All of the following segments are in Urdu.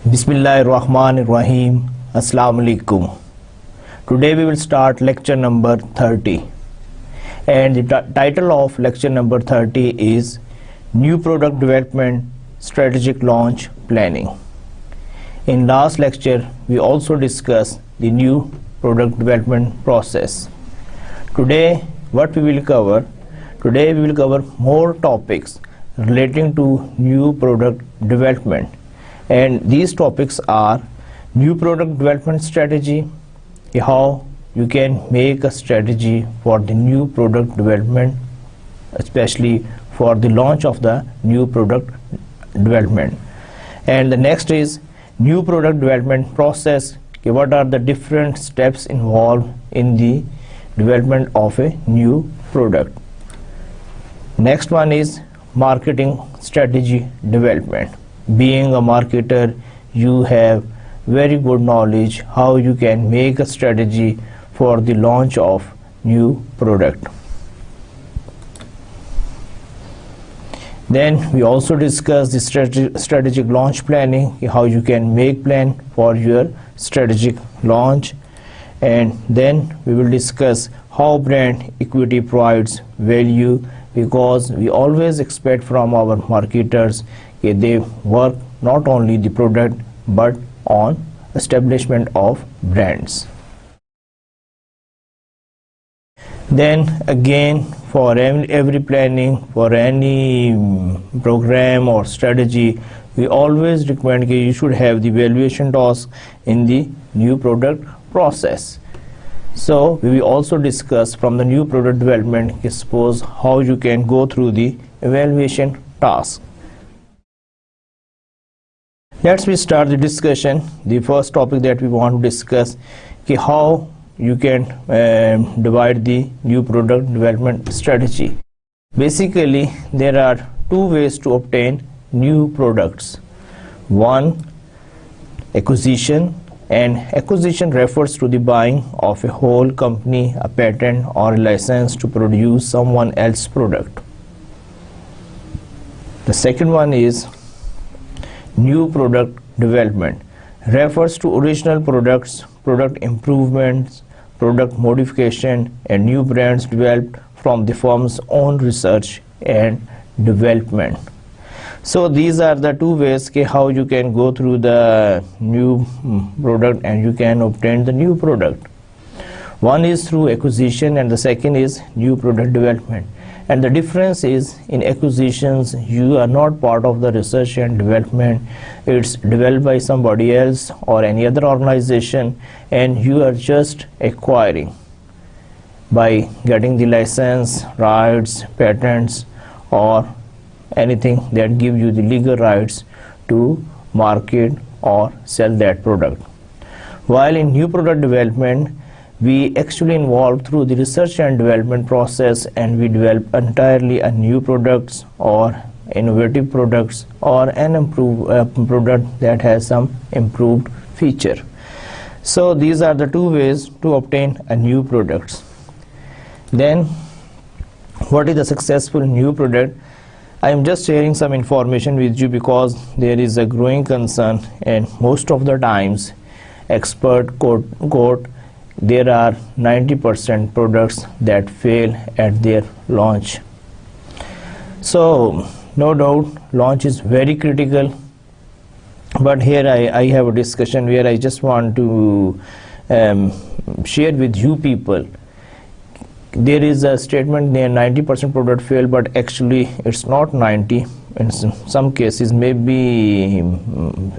Bismillahirrahmanirrahim. Assalamu alaikum. Today we will start lecture number 30, and the title of lecture number 30 is New Product Development Strategic Launch Planning. In last lecture we also discussed the new product development process. Today what we will cover? Today we will cover more topics relating to new product development, and these topics are new product development strategy, how you can make a strategy for the new product development, especially for the launch of the new product development. And the next is new product development process, what are the different steps involved in the development of a new product. Next one is marketing strategy development. Being a marketer, you have very good knowledge how you can make a strategy for the launch of new product. Then we also discuss the strategic launch planning, how you can make plan for your strategic launch. And then we will discuss how brand equity provides value, because we always expect from our marketers that they work not only the product but on establishment of brands. Then again, for every planning, for any program or strategy, we always recommend that you should have the evaluation task in the new product process. So we will also discuss from the new product development, suppose how you can go through the evaluation task. Let's start the discussion. The first topic that we want to discuss is how you can divide the new product development strategy. Basically, there are two ways to obtain new products. One, acquisition, and acquisition refers to the buying of a whole company, a patent or a license to produce someone else's product. The second one is new product development, refers to original products, product improvements, product modification, and new brands developed from the firm's own research and development. So these are the two ways how you can go through the new product and you can obtain the new product. One is through acquisition and the second is new product development. And the difference is, in acquisitions you are not part of the research and development, it's developed by somebody else or any other organization, and you are just acquiring by getting the license, rights, patents, or anything that give you the legal rights to market or sell that product. While in new product development, we actually involved through the research and development process, and we develop entirely a new products or innovative products or an improved product that has some improved feature. So these are the two ways to obtain a new products. Then what is a successful new product? I am just sharing some information with you because there is a growing concern, and most of the times expert quote there are 90% products that fail at their launch. So no doubt launch is very critical, but here I have a discussion where I just want to share with you people. There is a statement there 90% product fail, but actually it's not 90. In some cases maybe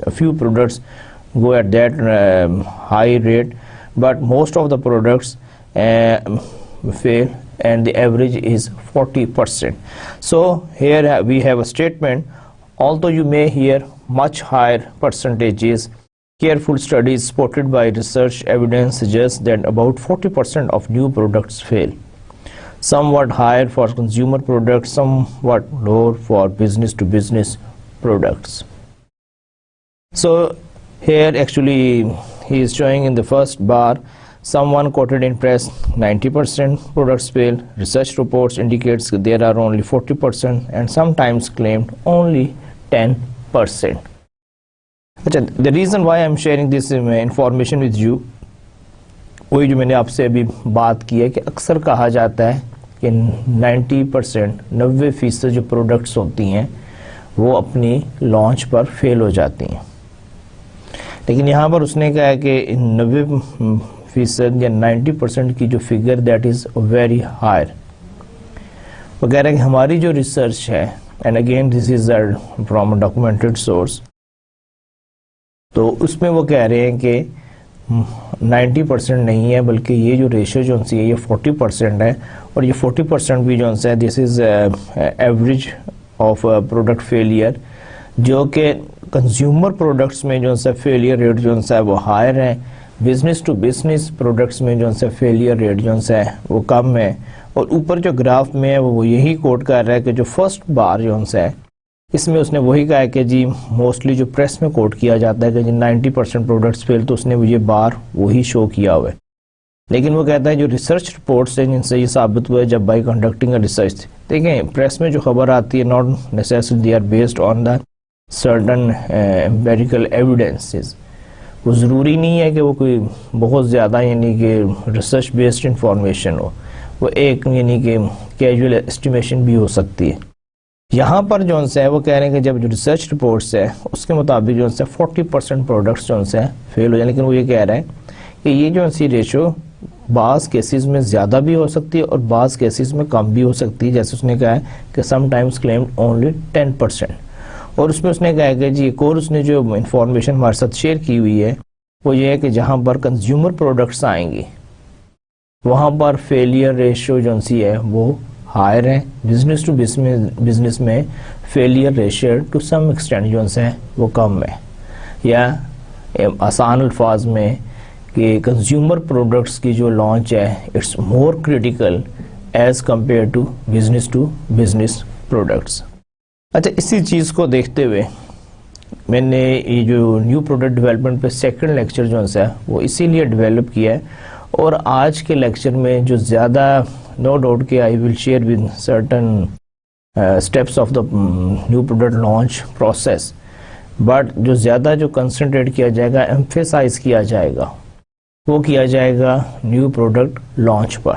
a few products go at that high rate, but most of the products fail, and the average is 40%. So here we have a statement, although you may hear much higher percentages, careful studies supported by research evidence suggest that about 40% of new products fail. Somewhat higher for consumer products, somewhat lower for business to business products. So here actually he is showing in the first bar, someone quoted in press 90% products fail. Research reports indicates there are only 40%, and sometimes claimed only 10%. اچھا, the reason why I'm sharing this information with you, وہی جو میں نے آپ سے ابھی بات کی ہے کہ اکثر کہا جاتا ہے کہ 90% جو پروڈکٹس ہوتی ہیں وہ اپنی لانچ پر فیل ہو جاتی ہیں. لیکن یہاں پر اس نے کہا ہے کہ 90% یا 90% کی جو figure that is very higher. وہ کہہ رہے ہیں کہ ہماری جو ریسرچ ہے, and again this is from documented source, تو اس میں وہ کہہ رہے ہیں کہ 90% نہیں ہے, بلکہ یہ جو ریشو جو ہے یہ 40% ہے, اور یہ 40% بھی جو ہے this is average of product failure, جو کہ کنزیومر پروڈکٹس میں جو ہے فیلئر ریٹ جو ہے وہ ہائر ہے, بزنس ٹو بزنس پروڈکٹس میں جو ہے فیلئر ریٹ جو ہے وہ کم ہے. اور اوپر جو گراف میں ہے وہ یہی کوٹ کر رہا ہے کہ جو فرسٹ بار جو ہے اس میں اس نے وہی کہا ہے کہ جی موسٹلی جو پریس میں کوٹ کیا جاتا ہے کہ جی 90% پروڈکٹس فیل, تو اس نے یہ بار وہی شو کیا ہوا ہے. لیکن وہ کہتا ہے جو ریسرچ رپورٹس ہیں جن سے یہ ثابت ہوا ہے جب بائی کنڈکٹنگ اے ریسرچ, دیکھیں پریس میں جو خبر آتی ہے not necessary they are based on the certain empirical evidences, وہ ضروری نہیں ہے کہ وہ کوئی بہت زیادہ یعنی کہ ریسرچ بیسڈ انفارمیشن ہو, وہ ایک یعنی کہ کیجول اسٹیمیشن بھی ہو سکتی ہے. یہاں پر جو ہے وہ کہہ رہے ہیں کہ جب جو ریسرچ رپورٹس ہے اس کے مطابق جو ہے 40% پروڈکٹس جو ہے فیل ہو جائیں, لیکن وہ یہ کہہ رہے ہیں کہ یہ جو ہے ریشو بعض کیسز میں زیادہ بھی ہو سکتی ہے اور بعض کیسز میں کم بھی ہو سکتی ہے, جیسے اس نے کہا ہے کہ سم ٹائمز کلیمڈ اونلی 10%. اور اس میں اس نے کہا ہے کہ جی ایک اور اس نے جو انفارمیشن ہمارے ساتھ شیئر کی ہوئی ہے وہ یہ ہے کہ جہاں پر کنزیومر پروڈکٹس آئیں گی وہاں پر فیلئر ریشو جو ہے وہ ہائر ہے, بزنس ٹو بزنس میں failure ratio to some extent جو ہے وہ کم ہے. یا آسان الفاظ میں کہ کنزیومر پروڈکٹس کی جو لانچ ہے it's more critical as compare to business products. اچھا, اسی چیز کو دیکھتے ہوئے میں نے یہ جو نیو پروڈکٹ ڈیولپمنٹ پہ سیکنڈ لیکچر جو ہے وہ اسی لیے ڈیولپ کیا ہے, اور آج کے لیکچر میں جو زیادہ نو ڈاؤٹ کہ I will share with certain steps of the new product launch process, but جو زیادہ جو کنسنٹریٹ کیا جائے گا, ایمفیسائز کیا جائے گا, وہ کیا جائے گا نیو پروڈکٹ لانچ پر.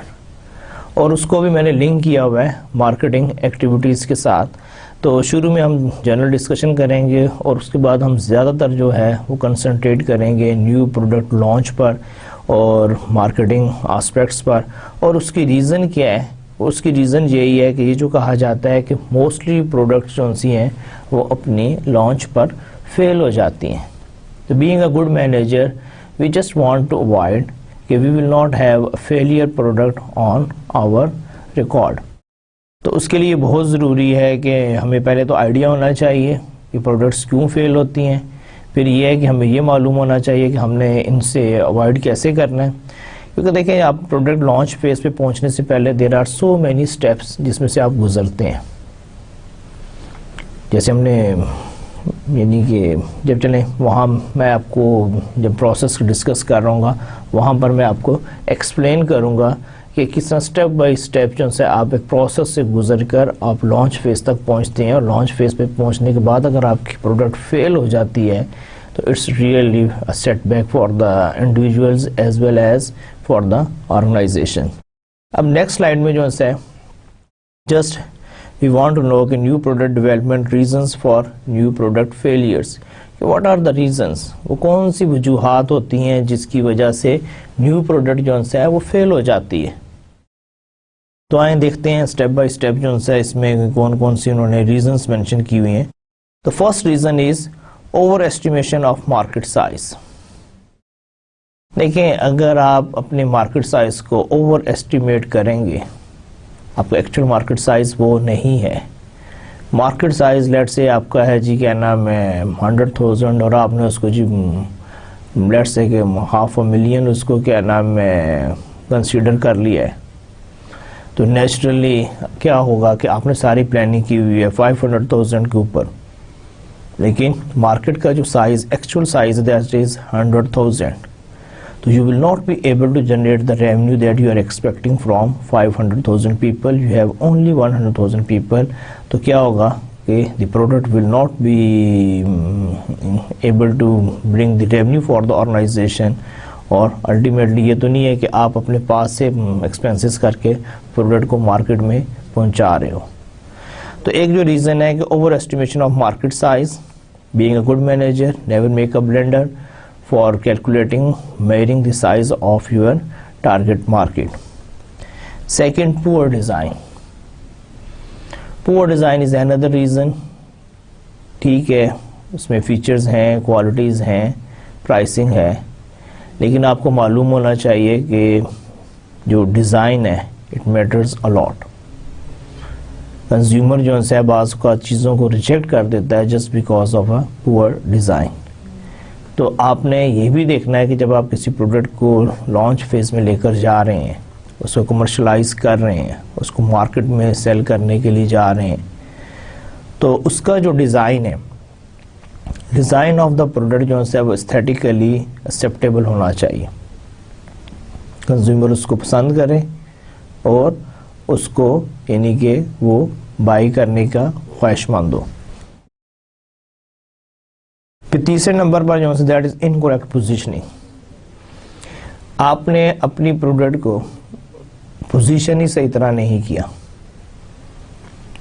اور اس کو بھی میں نے لنک کیا ہوا ہے مارکیٹنگ ایکٹیویٹیز کے ساتھ. تو شروع میں ہم جنرل ڈسکشن کریں گے اور اس کے بعد ہم زیادہ تر جو ہے وہ کنسنٹریٹ کریں گے نیو پروڈکٹ لانچ پر اور مارکیٹنگ آسپیکٹس پر. اور اس کی ریزن کیا ہے؟ اس کی ریزن یہی ہے کہ یہ جو کہا جاتا ہے کہ موسٹلی پروڈکٹس جو سی ہیں وہ اپنی لانچ پر فیل ہو جاتی ہیں. تو being a good manager we just want to avoid کہ we will not have a failure product on our record. تو اس کے لیے بہت ضروری ہے کہ ہمیں پہلے تو آئیڈیا ہونا چاہیے کہ پروڈکٹس کیوں فیل ہوتی ہیں, پھر یہ ہے کہ ہمیں یہ معلوم ہونا چاہیے کہ ہم نے ان سے اوائڈ کیسے کرنا ہے. کیونکہ دیکھیں آپ پروڈکٹ لانچ فیز پہ پہنچنے سے پہلے there are so many steps جس میں سے آپ گزرتے ہیں. جیسے ہم نے یعنی کہ جب چلیں وہاں میں آپ کو جب پروسیس ڈسکس کر رہا ہوں گا وہاں پر میں آپ کو ایکسپلین کروں گا کہ کس طرح اسٹیپ بائی اسٹیپ جو ہے آپ ایک پروسیس سے گزر کر آپ لانچ فیز تک پہنچتے ہیں. اور لانچ فیز پہ پہنچنے کے بعد اگر آپ کی پروڈکٹ فیل ہو جاتی ہے تو it's really set back for the individuals as well as for the organization. اب نیکسٹ سلائڈ میں جو ہے just we want to know کہ new product development reasons for new product failures, what are the reasons, وہ کون سی وجوہات ہوتی ہیں جس کی وجہ سے نیو پروڈکٹ جو ہے وہ فیل ہو جاتی ہے. تو آئیں دیکھتے ہیں اسٹیپ بائی اسٹیپ جو ہے اس میں کون کون سی انہوں نے ریزنس مینشن کی ہوئی ہیں. تو first reason is over estimation of market size. دیکھیں اگر آپ اپنے مارکیٹ سائز کو اوور ایسٹیمیٹ کریں گے, آپ کا ایکچوئل مارکیٹ سائز وہ نہیں ہے. مارکیٹ سائز لیٹ سے آپ کا ہے جی کیا نام ہے 100,000 اور آپ نے اس کو جی لیٹ سے کہ 500,000 اس کو کیا نام ہے کنسیڈر کر لیا ہے. تو نیچرلی کیا ہوگا کہ آپ نے ساری پلاننگ کی ہوئی ہے 500,000 کے اوپر, لیکن مارکیٹ کا جو size actual size that is 100,000. تو you will not be able to generate the revenue that you are expecting from 500,000 people. You have only 100,000 people. تو کیا ہوگا کہ the product will not be able to bring the revenue for the organization, اور الٹیمیٹلی یہ تو نہیں ہے کہ آپ اپنے پاس سے ایکسپینسز کر کے پروڈکٹ کو مارکیٹ میں پہنچا رہے ہو. تو ایک جو ریزن ہے کہ over estimation of market size. Being a good manager never make a blunder for calculating میئرنگ the size of your target market. Second, پور ڈیزائن. پور ڈیزائن از اندر ریزن. ٹھیک ہے, اس میں فیچرز ہیں, کوالٹیز ہیں, پرائسنگ ہے, لیکن آپ کو معلوم ہونا چاہیے کہ جو ڈیزائن ہے it matters a lot. Consumer جو ہے بعض کا چیزوں کو ریجیکٹ کر دیتا ہے جسٹ بیکاز آف اے پور ڈیزائن. تو آپ نے یہ بھی دیکھنا ہے کہ جب آپ کسی پروڈکٹ کو لانچ فیز میں لے کر جا رہے ہیں, اس کو کمرشلائز کر رہے ہیں, اس کو مارکیٹ میں سیل کرنے کے لیے جا رہے ہیں, تو اس کا جو ڈیزائن ہے, ڈیزائن آف دا پروڈکٹ جو ہے وہ استھیٹیکلی ایکسیپٹیبل ہونا چاہیے. کنزیومر اس کو پسند کرے اور اس کو یعنی کہ وہ بائی کرنے کا خواہش مند ہو. پھر تیسرے نمبر پر جو ہے دیٹ از انکریکٹ پوزیشننگ. آپ نے اپنی پروڈکٹ کو پوزیشن ہی صحیح طرح نہیں کیا.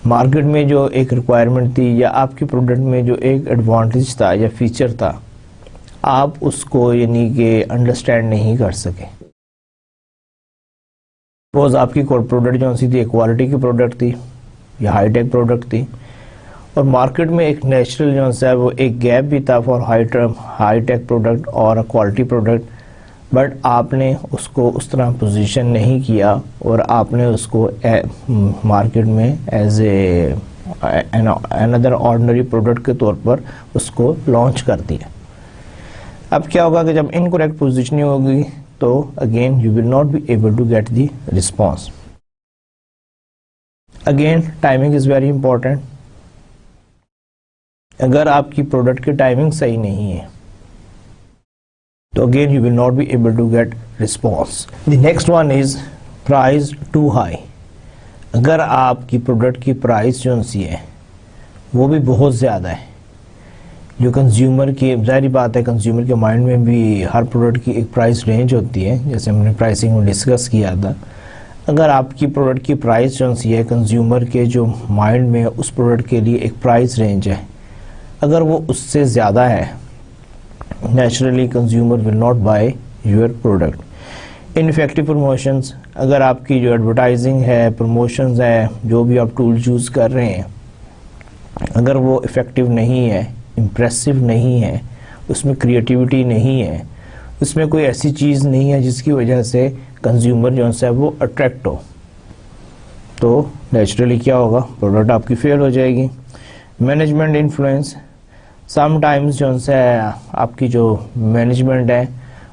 مارکیٹ میں جو ایک ریکوائرمنٹ تھی یا آپ کی پروڈکٹ میں جو ایک ایڈوانٹیج تھا یا فیچر تھا, آپ اس کو یعنی کہ انڈرسٹینڈ نہیں کر سکے. سپوز آپ کی پروڈکٹ جو سی تھی ایک کوالٹی کی پروڈکٹ تھی یا ہائی ٹیک پروڈکٹ تھی, اور مارکیٹ میں ایک نیچرل جو ہے وہ ایک گیپ بھی تھا فار ہائی ٹیک پروڈکٹ اور کوالٹی پروڈکٹ, بٹ آپ نے اس کو اس طرح پوزیشن نہیں کیا اور آپ نے اس کو مارکیٹ میں as a another ordinary product کے طور پر اس کو لانچ کر دیا. اب کیا ہوگا کہ جب انکریکٹ پوزیشننگ ہوگی تو again you will not be able to get the response. Again timing is very important. اگر آپ کی پروڈکٹ کی ٹائمنگ صحیح نہیں ہے تو again you will not be able to get response. The next one is price too high. اگر آپ کی پروڈکٹ کی پرائس جو سی ہے وہ بھی بہت زیادہ ہے, جو کنزیومر کی ظاہری بات ہے کنزیومر کے مائنڈ میں بھی ہر پروڈکٹ کی ایک پرائس رینج ہوتی ہے, جیسے ہم نے پرائسنگ میں ڈسکس کیا تھا. اگر آپ کی پروڈکٹ کی پرائس جو سی ہے کنزیومر کے جو مائنڈ میں اس پروڈکٹ کے لیے ایک پرائس رینج ہے, اگر وہ اس سے زیادہ ہے, naturally consumer will not by your product. انفیکٹو promotions. اگر آپ کی جو ایڈورٹائزنگ ہے, پروموشنز ہے, جو بھی آپ ٹول یوز کر رہے ہیں, اگر وہ افیکٹو نہیں ہے, امپریسو نہیں ہے, اس میں کریٹیوٹی نہیں ہے, اس میں کوئی ایسی چیز نہیں ہے جس کی وجہ سے کنزیومر جو ہے وہ اٹریکٹ ہو, تو نیچرلی کیا ہوگا, پروڈکٹ آپ کی فیل ہو جائے گی. Management influence. سم ٹائمز جو ہے آپ کی جو مینجمنٹ ہے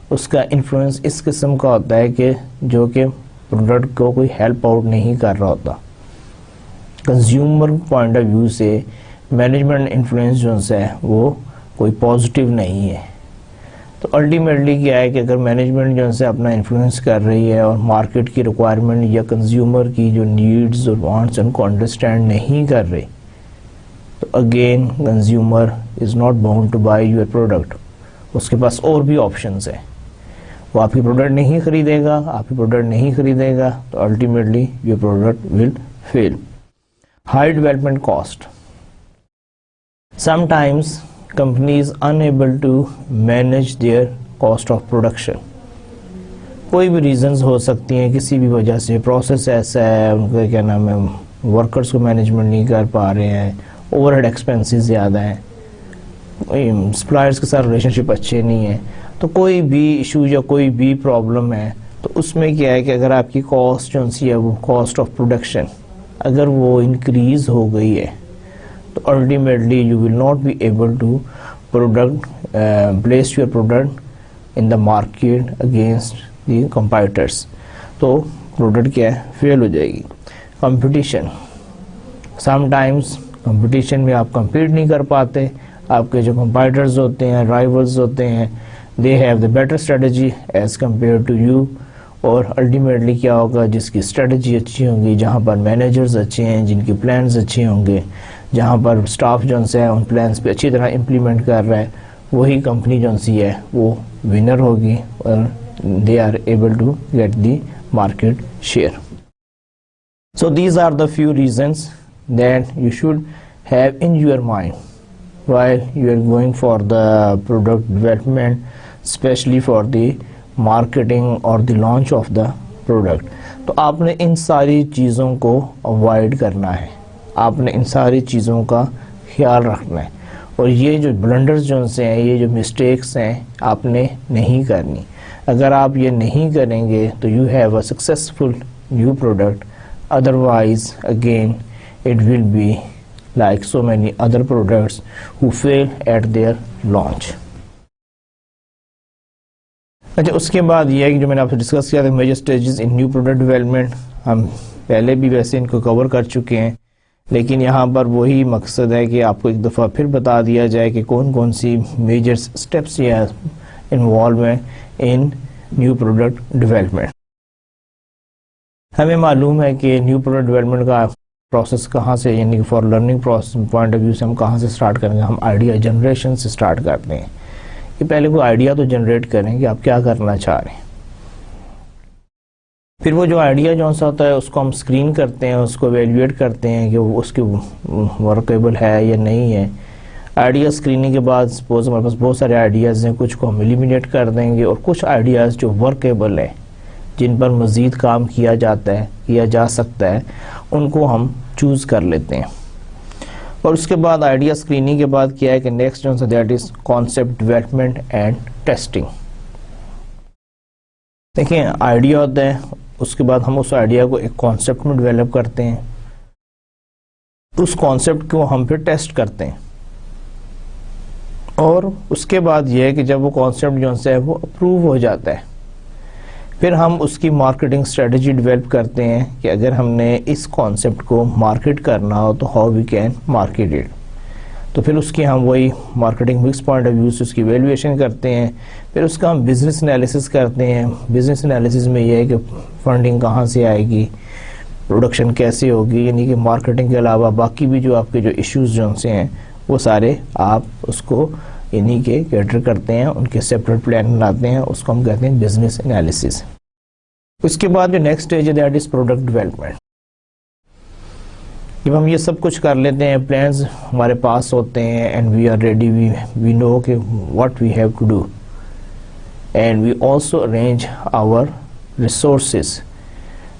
اس کا انفلوئنس اس قسم کا ہوتا ہے کہ جو کہ پروڈکٹ کو کوئی ہیلپ آؤٹ نہیں کر رہا ہوتا. کنزیومر پوائنٹ آف ویو سے مینجمنٹ انفلوئنس جو ہے وہ کوئی پازیٹیو نہیں ہے. تو الٹیمیٹلی کیا ہے کہ اگر مینجمنٹ جو ہے اپنا انفلوئنس کر رہی ہے اور مارکیٹ کی ریکوائرمنٹ یا کنزیومر کی جو نیڈز اور وانٹس ان کو انڈرسٹینڈ نہیں کر رہی, تو again consumer is not bound to buy your product. اس کے پاس اور بھی آپشنس ہیں, وہ آپ کی پروڈکٹ نہیں خریدے گا, آپ کی پروڈکٹ نہیں خریدے گا, تو ultimately your product will fail. High development cost. Sometimes companies unable to manage their cost of production. کوئی بھی ریزنز ہو سکتی ہیں, کسی بھی وجہ سے پروسیس ایسا ہے, ان کا کیا نام ہے ورکرز کو مینجمنٹ نہیں کر پا رہے ہیں, اوور ہیڈ ایکسپینسز زیادہ ہیں, سپلائرز کے ساتھ ریلیشن شپ اچھے نہیں ہیں, تو کوئی بھی ایشو یا کوئی بھی پرابلم ہے, تو اس میں کیا ہے کہ اگر آپ کی کاسٹ جو سی ہے وہ کاسٹ آف پروڈکشن اگر وہ انکریز ہو گئی ہے, تو ultimately you will not be able to place your product in the market against the competitors. تو پروڈکٹ کیا ہے, فیل ہو جائے گی. کمپٹیشن. سم ٹائمز کمپٹیشن میں آپ کمپیٹ نہیں کر پاتے, آپ کے جو کمپیٹیٹرز ہوتے ہیں, رائیولز ہوتے ہیں, they have the better strategy as compared to you. اور الٹیمیٹلی کیا ہوگا, جس کی اسٹریٹجی اچھی ہوں گی, جہاں پر مینیجرز اچھے ہیں, جن کی پلانز اچھے ہوں گے, جہاں پر اسٹاف جو سے ان پلانس پہ اچھی طرح امپلیمنٹ کر رہا ہے, وہی کمپنی جو سی ہے وہ ونر ہوگی اور they are able to get the market share. So these are the few reasons that you should have in your mind while you are going for the product development, especially for the marketing or the launch of the product. تو آپ نے ان ساری چیزوں کو اوائڈ کرنا ہے, آپ نے ان ساری چیزوں کا خیال رکھنا ہے, اور یہ جو بلنڈرز جو سے ہیں, یہ جو مسٹیکس ہیں, آپ نے نہیں کرنی. اگر آپ یہ نہیں کریں گے تو you have a successful new product, otherwise again it will be like so many other products who fail at their launch. اچھا, اس کے بعد یہ ہے کہ جو میں نے آپ سے ڈسکس کیا تھا major stages in new product development, ہم پہلے بھی ویسے ان کو کور کر چکے ہیں, لیکن یہاں پر وہی مقصد ہے کہ آپ کو ایک دفعہ پھر بتا دیا جائے کہ کون کون سی میجر اسٹیپس یا involvement in new product development. ہمیں معلوم ہے کہ نیو پروڈکٹ ڈیولپمنٹ کا پروسیس کہاں سے, یعنی for learning process point of view سے ہم کہاں سے سٹارٹ کریں گے. ہم آئیڈیا جنریشن سے سٹارٹ کرتے ہیں کہ پہلے کوئی آئیڈیا تو جنریٹ کریں کہ آپ کیا کرنا چاہ رہے ہیں. پھر وہ جو آئیڈیا جو سا ہوتا ہے اس کو ہم اسکرین کرتے ہیں, اس کو ایویلویٹ کرتے ہیں کہ وہ اس کے ورکیبل ہے یا نہیں ہے. آئیڈیا اسکریننگ کے بعد سپوز ہمارے پاس بہت سارے آئیڈیاز ہیں, کچھ کو ہم ایلیمینیٹ کر دیں گے, اور کچھ آئیڈیاز جو ورکیبل ہیں, جن پر مزید کام کیا جاتا ہے, کیا جا سکتا ہے, ان کو ہم چوز کر لیتے ہیں. اور اس کے بعد آئیڈیا اسکریننگ کے بعد کیا ہے کہ نیکسٹ جو ہے that is concept development and testing. دیکھیں, آئیڈیا ہوتا ہے, اس کے بعد ہم اس آئیڈیا کو ایک کانسیپٹ میں ڈیولپ کرتے ہیں, اس کانسیپٹ کو ہم پھر ٹیسٹ کرتے ہیں, اور اس کے بعد یہ ہے کہ جب وہ کانسیپٹ جو ہے وہ اپروو ہو جاتا ہے, پھر ہم اس کی مارکیٹنگ اسٹریٹجی ڈیولپ کرتے ہیں کہ اگر ہم نے اس کانسیپٹ کو مارکیٹ کرنا ہو تو how we can market it. تو پھر اس کی ہم وہی marketing mix point of view سے اس کی ویلیویشن کرتے ہیں. پھر اس کا ہم بزنس انالیسس کرتے ہیں. بزنس انالیسس میں یہ ہے کہ فنڈنگ کہاں سے آئے گی, پروڈکشن کیسے ہوگی, یعنی کہ مارکیٹنگ کے علاوہ باقی بھی جو آپ کے جو ایشوز جو سے ہیں وہ سارے آپ اس کو یعنی کہ کیٹر کرتے ہیں, ان کے سیپریٹ پلان بناتے ہیں, اس کو ہم کہتے ہیں بزنس انالیسس. اس کے بعد جو نیکسٹ اسٹیج ہے دیٹ از پروڈکٹ ڈیولپمنٹ. جب ہم یہ سب کچھ کر لیتے ہیں, پلانز ہمارے پاس ہوتے ہیں, and we are ready, we know کہ what we have to do, and we also arrange our resources.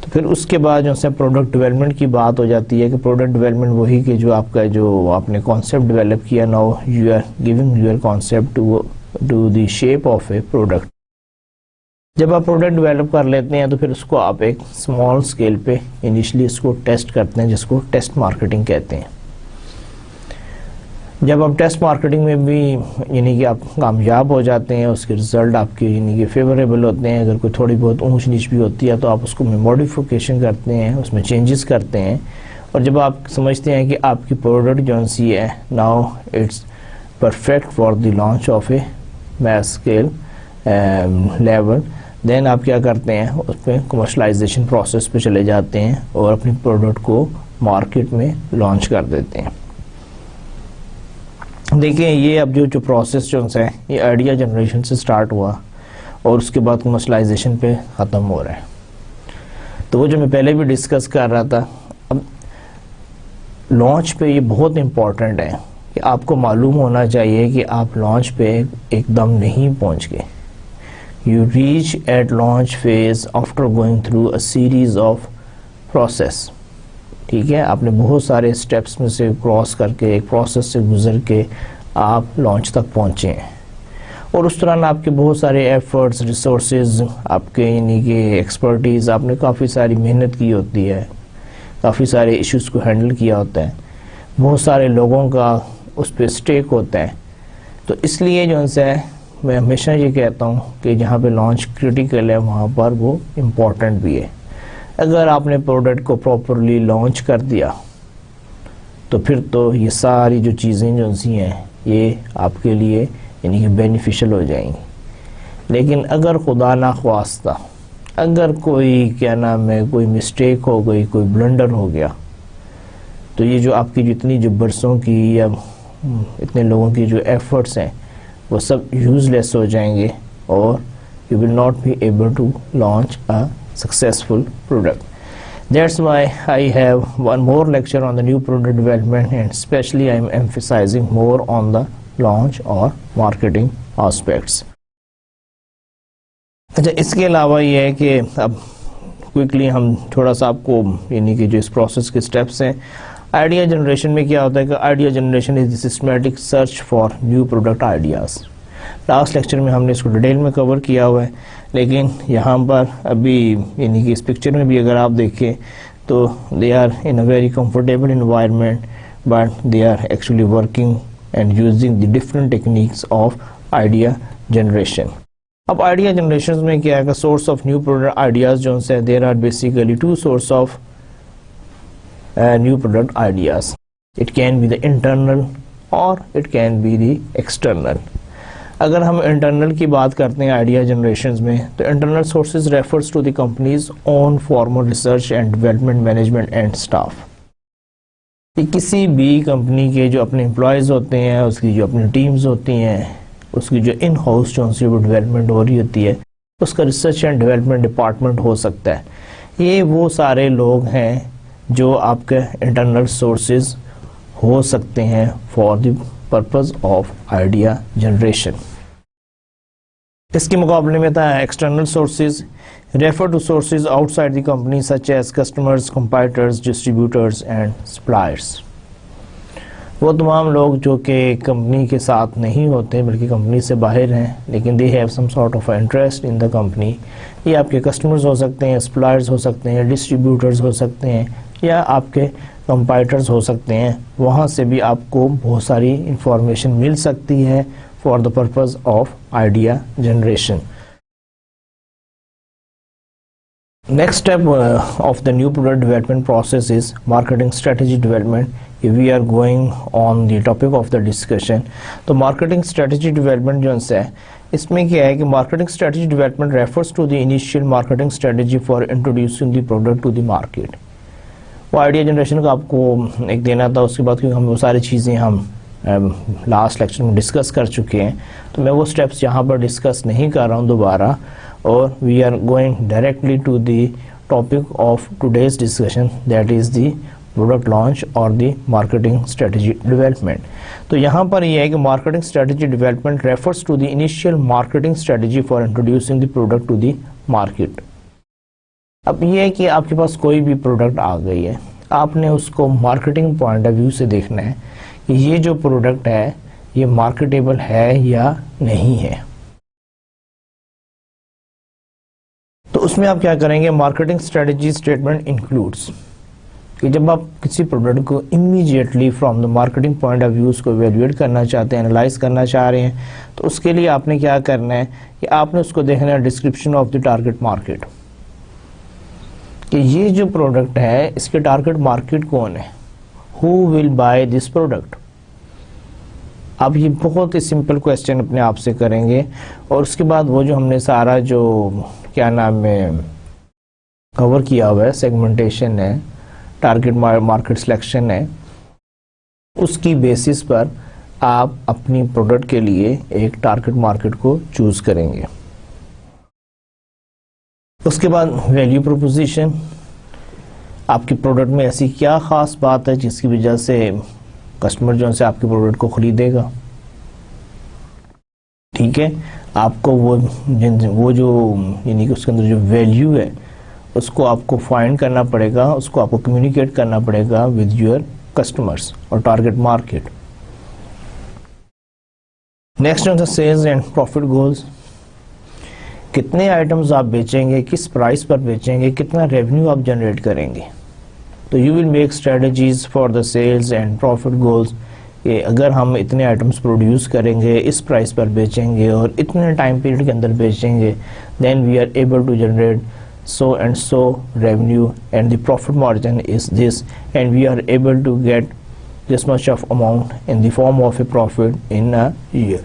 تو پھر اس کے بعد جو ہے پروڈکٹ ڈیولپمنٹ کی بات ہو جاتی ہے کہ پروڈکٹ ڈیولپمنٹ وہی کہ جو آپ کا جو آپ نے کانسیپٹ ڈیولپ کیا, now you are giving your concept to the shape of a product. جب آپ پروڈکٹ ڈیولپ کر لیتے ہیں تو پھر اس کو آپ ایک اسمال اسکیل پہ انیشلی اس کو ٹیسٹ کرتے ہیں, جس کو ٹیسٹ مارکیٹنگ کہتے ہیں. جب آپ ٹیسٹ مارکیٹنگ میں بھی یعنی کہ آپ کامیاب ہو جاتے ہیں, اس کے رزلٹ آپ کے یعنی کہ فیوریبل ہوتے ہیں, اگر کوئی تھوڑی بہت اونچ نیچ بھی ہوتی ہے تو آپ اس کو موڈیفیکیشن کرتے ہیں, اس میں چینجز کرتے ہیں. اور جب آپ سمجھتے ہیں کہ آپ کی پروڈکٹ جو سی ہے now it's perfect for the launch of a mass scale level, then آپ کیا کرتے ہیں, اس پہ کمرشلائزیشن پروسیس پہ چلے جاتے ہیں اور اپنی پروڈکٹ کو مارکیٹ میں لانچ کر دیتے ہیں. دیکھیں, یہ اب جو پروسیس جو ہے یہ آئیڈیا جنریشن سے سٹارٹ ہوا اور اس کے بعد کمرشلائزیشن پہ ختم ہو رہا ہے. تو وہ جو میں پہلے بھی ڈسکس کر رہا تھا, اب لانچ پہ یہ بہت امپورٹنٹ ہے کہ آپ کو معلوم ہونا چاہیے کہ آپ لانچ پہ ایک دم نہیں پہنچ گئے. You reach at launch phase after going through a series of process. ٹھیک ہے, آپ نے بہت سارے اسٹیپس میں سے کراس کر کے ایک پروسیس سے گزر کے آپ لانچ تک پہنچے ہیں, اور اس دوران آپ کے بہت سارے ایفرٹس, ریسورسز, آپ کے یعنی کہ ایکسپرٹیز, آپ نے کافی ساری محنت کی ہوتی ہے, کافی سارے ایشوز کو ہینڈل کیا ہوتا ہے, بہت سارے لوگوں کا اس پہ اسٹیک ہوتا ہے. تو اس لیے جو ہے میں ہمیشہ یہ کہتا ہوں کہ جہاں پہ لانچ کرٹیکل ہے وہاں پر وہ امپورٹنٹ بھی ہے. اگر آپ نے پروڈکٹ کو پراپرلی لانچ کر دیا تو پھر تو یہ ساری جو چیزیں جو سی ہیں یہ آپ کے لیے یعنی کہ بینیفیشل ہو جائیں گی. لیکن اگر خدا نخواستہ اگر کوئی کیا نام ہے کوئی مسٹیک ہو گئی, کوئی بلنڈر ہو گیا, تو یہ جو آپ کی جتنی جو برسوں کی یا اتنے لوگوں کی جو ایفرٹس ہیں وہ سب یوز لیس ہو جائیں گے اور you will not be able to launch a successful product. That's why I have one more lecture on the new product development, and especially I am emphasizing more on the launch or marketing aspects. اچھا، اس کے علاوہ یہ ہے کہ اب کوئکلی ہم تھوڑا سا آپ کو یعنی کہ جو اس پروسیس کے سٹیپس ہیں، آئیڈیا جنریشن میں کیا ہوتا ہے کہ idea generation is the systematic search for new product ideas. Last lecture میں ہم نے اس کو ڈیٹیل میں کور کیا ہوا ہے، لیکن یہاں پر ابھی یعنی کہ اس پکچر میں بھی اگر آپ دیکھیں تو they are in a very comfortable environment but they are actually working and using the different techniques of idea generation. اب آئیڈیا جنریشن میں کیا ہے کہ source of new product ideas جو سے there are basically two source of new product ideas. It can be the internal اور it can be the external. اگر ہم انٹرنل کی بات کرتے ہیں آئیڈیا جنریشنز میں تو internal sources refers to the companies own formal research and development management and staff. کہ کسی بھی کمپنی کے جو اپنے امپلائیز ہوتے ہیں، اس کی جو اپنی ٹیمز ہوتی ہیں، اس کی جو ان ہاؤس جو سی وہ ڈیولپمنٹ ہو رہی ہوتی ہے، اس کا ریسرچ اینڈ ڈیولپمنٹ ڈپارٹمنٹ ہو سکتا ہے. یہ وہ سارے لوگ ہیں جو آپ کے انٹرنل سورسز ہو سکتے ہیں for the purpose of idea generation. اس کے مقابلے میں تھا external sources refer to sources outside the company such as customers, competitors, distributors and suppliers. وہ تمام لوگ جو کہ کمپنی کے ساتھ نہیں ہوتے بلکہ کمپنی سے باہر ہیں لیکن they have some sort of interest in the company. یہ آپ کے کسٹمرز ہو سکتے ہیں، سپلائرز ہو سکتے ہیں، ڈسٹریبیوٹرز ہو سکتے ہیں، یا آپ کے کمپائٹرز ہو سکتے ہیں. وہاں سے بھی آپ کو بہت ساری انفارمیشن مل سکتی ہے for the purpose of idea generation. Next step of the new product development process is marketing strategy development. We are going on the topic of the discussion. تو مارکیٹنگ اسٹریٹجی ڈیولپمنٹ جو ہے اس میں کیا ہے کہ marketing strategy development refers to the initial marketing strategy for introducing the product to the market. وہ آئیڈیا جنریشن کا آپ کو ایک دینا تھا، اس کے بعد کیونکہ ہم وہ ساری چیزیں ہم لاسٹ لیکچر میں ڈسکس کر چکے ہیں تو میں وہ سٹیپس یہاں پر ڈسکس نہیں کر رہا ہوں دوبارہ، اور we are going directly to the topic of today's discussion that is the product launch اور دی مارکیٹنگ اسٹریٹجی ڈیولپمنٹ. تو یہاں پر یہ ہے کہ marketing strategy development refers to the initial marketing strategy for introducing the product to the market. اب یہ ہے کہ آپ کے پاس کوئی بھی پروڈکٹ آ گئی ہے، آپ نے اس کو مارکیٹنگ پوائنٹ آف ویو سے دیکھنا ہے کہ یہ جو پروڈکٹ ہے یہ مارکیٹیبل ہے یا نہیں ہے. تو اس میں آپ کیا کریں گے، مارکیٹنگ اسٹریٹجی اسٹیٹمنٹ انکلوڈس کہ جب آپ کسی پروڈکٹ کو immediately from the marketing point of view اس کو ایویلویٹ کرنا چاہتے ہیں، انالائز کرنا چاہ رہے ہیں، تو اس کے لیے آپ نے کیا کرنا ہے کہ آپ نے اس کو دیکھنا ہے description of the target market, کہ یہ جو پروڈکٹ ہے اس کے ٹارگیٹ مارکیٹ کون ہے، ہو ول بائی دس پروڈکٹ. اب یہ بہت ہی سمپل کویسچن اپنے آپ سے کریں گے، اور اس کے بعد وہ جو ہم نے سارا جو کیا نام ہے کور کیا ہوا ہے، سیگمنٹیشن ہے، ٹارگیٹ مارکیٹ سلیکشن ہے، اس کی بیسس پر آپ اپنی پروڈکٹ کے لیے ایک ٹارگیٹ مارکیٹ کو چوز کریں گے. اس کے بعد ویلیو پروپوزیشن، آپ کے پروڈکٹ میں ایسی کیا خاص بات ہے جس کی وجہ سے کسٹمر جو ہے آپ کے پروڈکٹ کو خریدے گا. ٹھیک ہے، آپ کو وہ جو یعنی کہ اس کے اندر جو ویلیو ہے اس کو آپ کو فائنڈ کرنا پڑے گا، اس کو آپ کو کمیونیکیٹ کرنا پڑے گا ود یور کسٹمرس اور ٹارگیٹ مارکیٹ. نیکسٹ ہے سیلز اینڈ پروفٹ گولز. کتنے آئٹمز آپ بیچیں گے، کس پرائس پر بیچیں گے، کتنا ریونیو آپ جنریٹ کریں گے. تو you will make strategies for the sales and profit goals کہ اگر ہم اتنے آئٹمس پروڈیوس کریں گے، اس پرائس پر بیچیں گے اور اتنے ٹائم پیریڈ کے اندر بیچیں گے، then we are able to generate so and so revenue and the profit margin is this and we are able to get this much of amount in the form of a profit in a year.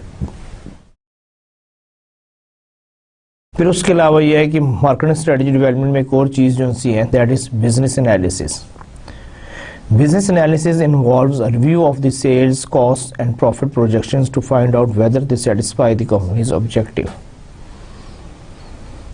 پھر اس کے علاوہ یہ ہے کہ مارکیٹنگ اسٹریٹجی ڈیولپمنٹ میں ایک اور چیز جو سی ہے that is business analysis. Business analysis involves a review of the sales, costs and profit projections to find out whether they satisfy the company's objective.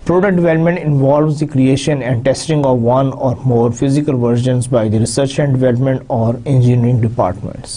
Product development involves the creation and testing of one or more physical versions by the research and development or engineering departments.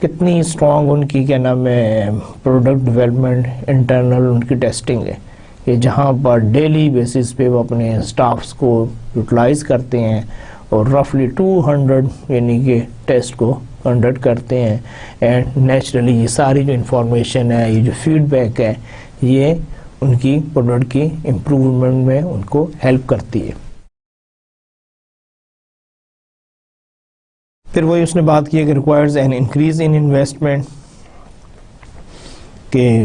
کتنی اسٹرانگ ان کی کیا نام ہے پروڈکٹ ڈیولپمنٹ انٹرنل ان کی ٹیسٹنگ ہے کہ جہاں پر ڈیلی بیسس پہ وہ اپنے اسٹافس کو یوٹیلائز کرتے ہیں اور رفلی 200 یعنی کہ ٹیسٹ کو کنڈکٹ کرتے ہیں. اینڈ نیچرلی یہ ساری جو انفارمیشن ہے، یہ جو فیڈ بیک ہے، یہ ان کی پروڈکٹ کی امپروومنٹ میں ان کو ہیلپ کرتی ہے. پھر وہی اس نے بات کی کہ requires an increase in investment, کہ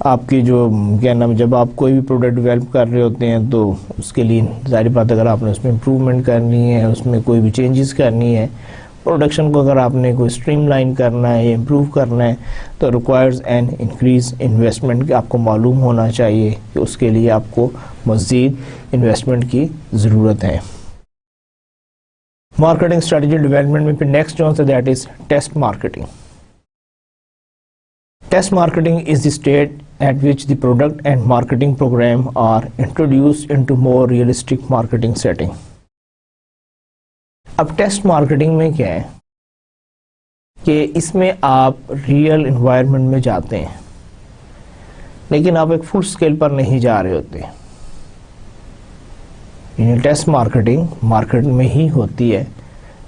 آپ کی جو کیا نام جب آپ کوئی بھی پروڈکٹ ڈیولپ کر رہے ہوتے ہیں تو اس کے لیے ظاہر بات اگر آپ نے اس میں امپروومنٹ کرنی ہے، اس میں کوئی بھی چینجز کرنی ہے، پروڈکشن کو اگر آپ نے کوئی اسٹریم لائن کرنا ہے یا امپروو کرنا ہے تو ریکوائرز این انکریز انویسٹمنٹ، کہ آپ کو معلوم ہونا چاہیے کہ اس کے لیے آپ کو مزید انویسٹمنٹ کی ضرورت ہے. مارکیٹنگ اسٹریٹجی ڈیولپمنٹ میں پھر نیکسٹ جو ہے that is test marketing. Test marketing is the state at which the product and marketing program are introduced into more realistic marketing setting. اب ٹیسٹ مارکیٹنگ میں کیا ہے کہ اس میں آپ ریئل انوائرمنٹ میں جاتے ہیں لیکن آپ ایک فل اسکیل پر نہیں جا رہے ہوتے. یعنی ٹیسٹ مارکیٹنگ مارکیٹ میں ہی ہوتی ہے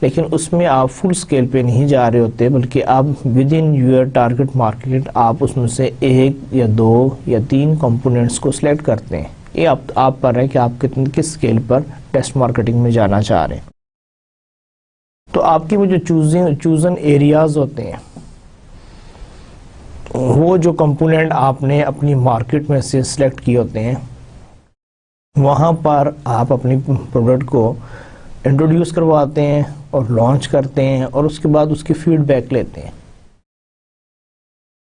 لیکن اس میں آپ فل اسکیل پہ نہیں جا رہے ہوتے، بلکہ آپ with in your target market آپ اس میں سے 1 یا 2 یا 3 کمپوننٹس کو سلیکٹ کرتے ہیں. یہ آپ پر ہے کہ آپ کس اسکیل پر ٹیسٹ مارکیٹنگ میں جانا چاہ رہے ہیں. تو آپ کی وہ جو چوزن ایریاز ہوتے ہیں، وہ جو کمپوننٹ آپ نے اپنی مارکیٹ میں سے سلیکٹ کیے ہوتے ہیں، وہاں پر آپ اپنی پروڈکٹ کو انٹروڈیوس کرواتے ہیں اور لانچ کرتے ہیں اور اس کے بعد اس کی فیڈ بیک لیتے ہیں.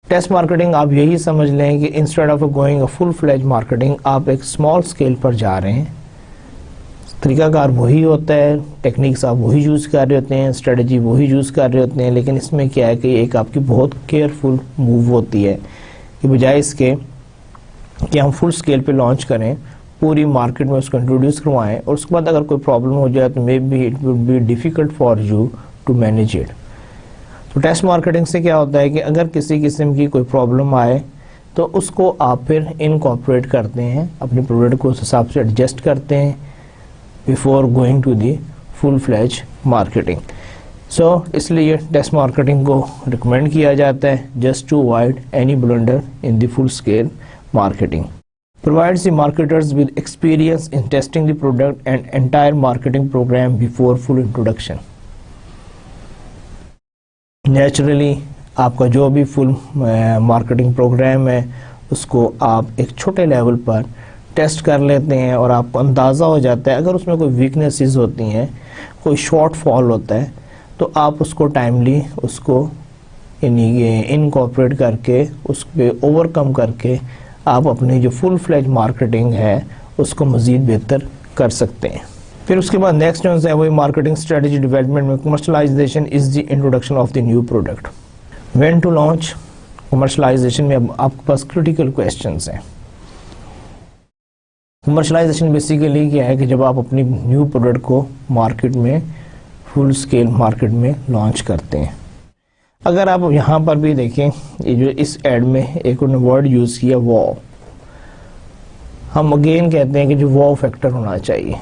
ٹیسٹ مارکیٹنگ آپ یہی سمجھ لیں کہ instead of going a full fledge marketing, آپ ایک اسمال اسکیل پر جا رہے ہیں. طریقہ کار وہی ہوتا ہے، ٹیکنیکس آپ وہی یوز کر رہے ہوتے ہیں، اسٹریٹجی وہی یوز کر رہے ہوتے ہیں، لیکن اس میں کیا ہے کہ ایک آپ کی بہت کیئرفل موو ہوتی ہے کہ بجائے اس کے کہ ہم فل اسکیل پہ لانچ کریں، پوری مارکیٹ میں اس کو انٹروڈیوس کروائیں اور اس کے بعد اگر کوئی پرابلم ہو جائے تو maybe it would be difficult for you to manage it. تو ٹیسٹ مارکیٹنگ سے کیا ہوتا ہے کہ اگر کسی قسم کی کوئی پرابلم آئے تو اس کو آپ پھر انکارپوریٹ کرتے ہیں، اپنے پروڈکٹ کو اس حساب سے ایڈجسٹ کرتے ہیں before going to the full-fledged marketing. So اس لیے ٹیسٹ مارکیٹنگ کو ریکمینڈ کیا جاتا ہے just to avoid any blunder in the full-scale marketing. Provides the marketers with experience in testing the product and entire marketing program before full introduction. Naturally آپ کا جو بھی فل مارکیٹنگ پروگرام ہے اس کو آپ ایک چھوٹے لیول پر ٹیسٹ کر لیتے ہیں اور آپ کو اندازہ ہو جاتا ہے اگر اس میں کوئی ویکنیسز ہوتی ہیں، کوئی شارٹ فال ہوتا ہے تو آپ اس کو ٹائملی اس کو انکارپوریٹ کر کے اس پہ اوور کم کر کے آپ اپنی جو فل فلیج مارکیٹنگ ہے اس کو مزید بہتر کر سکتے ہیں. پھر اس کے بعد نیکسٹ جو ہے وہی مارکیٹنگ اسٹریٹجی ڈیولپمنٹ میں commercialization is the introduction of the new product. When to launch commercialization میں آپ کے پاس کریٹیکل کویسچنس ہیں. کمرشلائزیشن بیسیکلی کیا ہے کہ جب آپ اپنی نیو پروڈکٹ کو مارکیٹ میں فل اسکیل مارکیٹ میں لانچ کرتے ہیں. اگر آپ یہاں پر بھی دیکھیں یہ جو اس ایڈ میں ایک انہوں نے ورڈ یوز کیا واو، ہم اگین کہتے ہیں کہ جو واو فیکٹر ہونا چاہیے.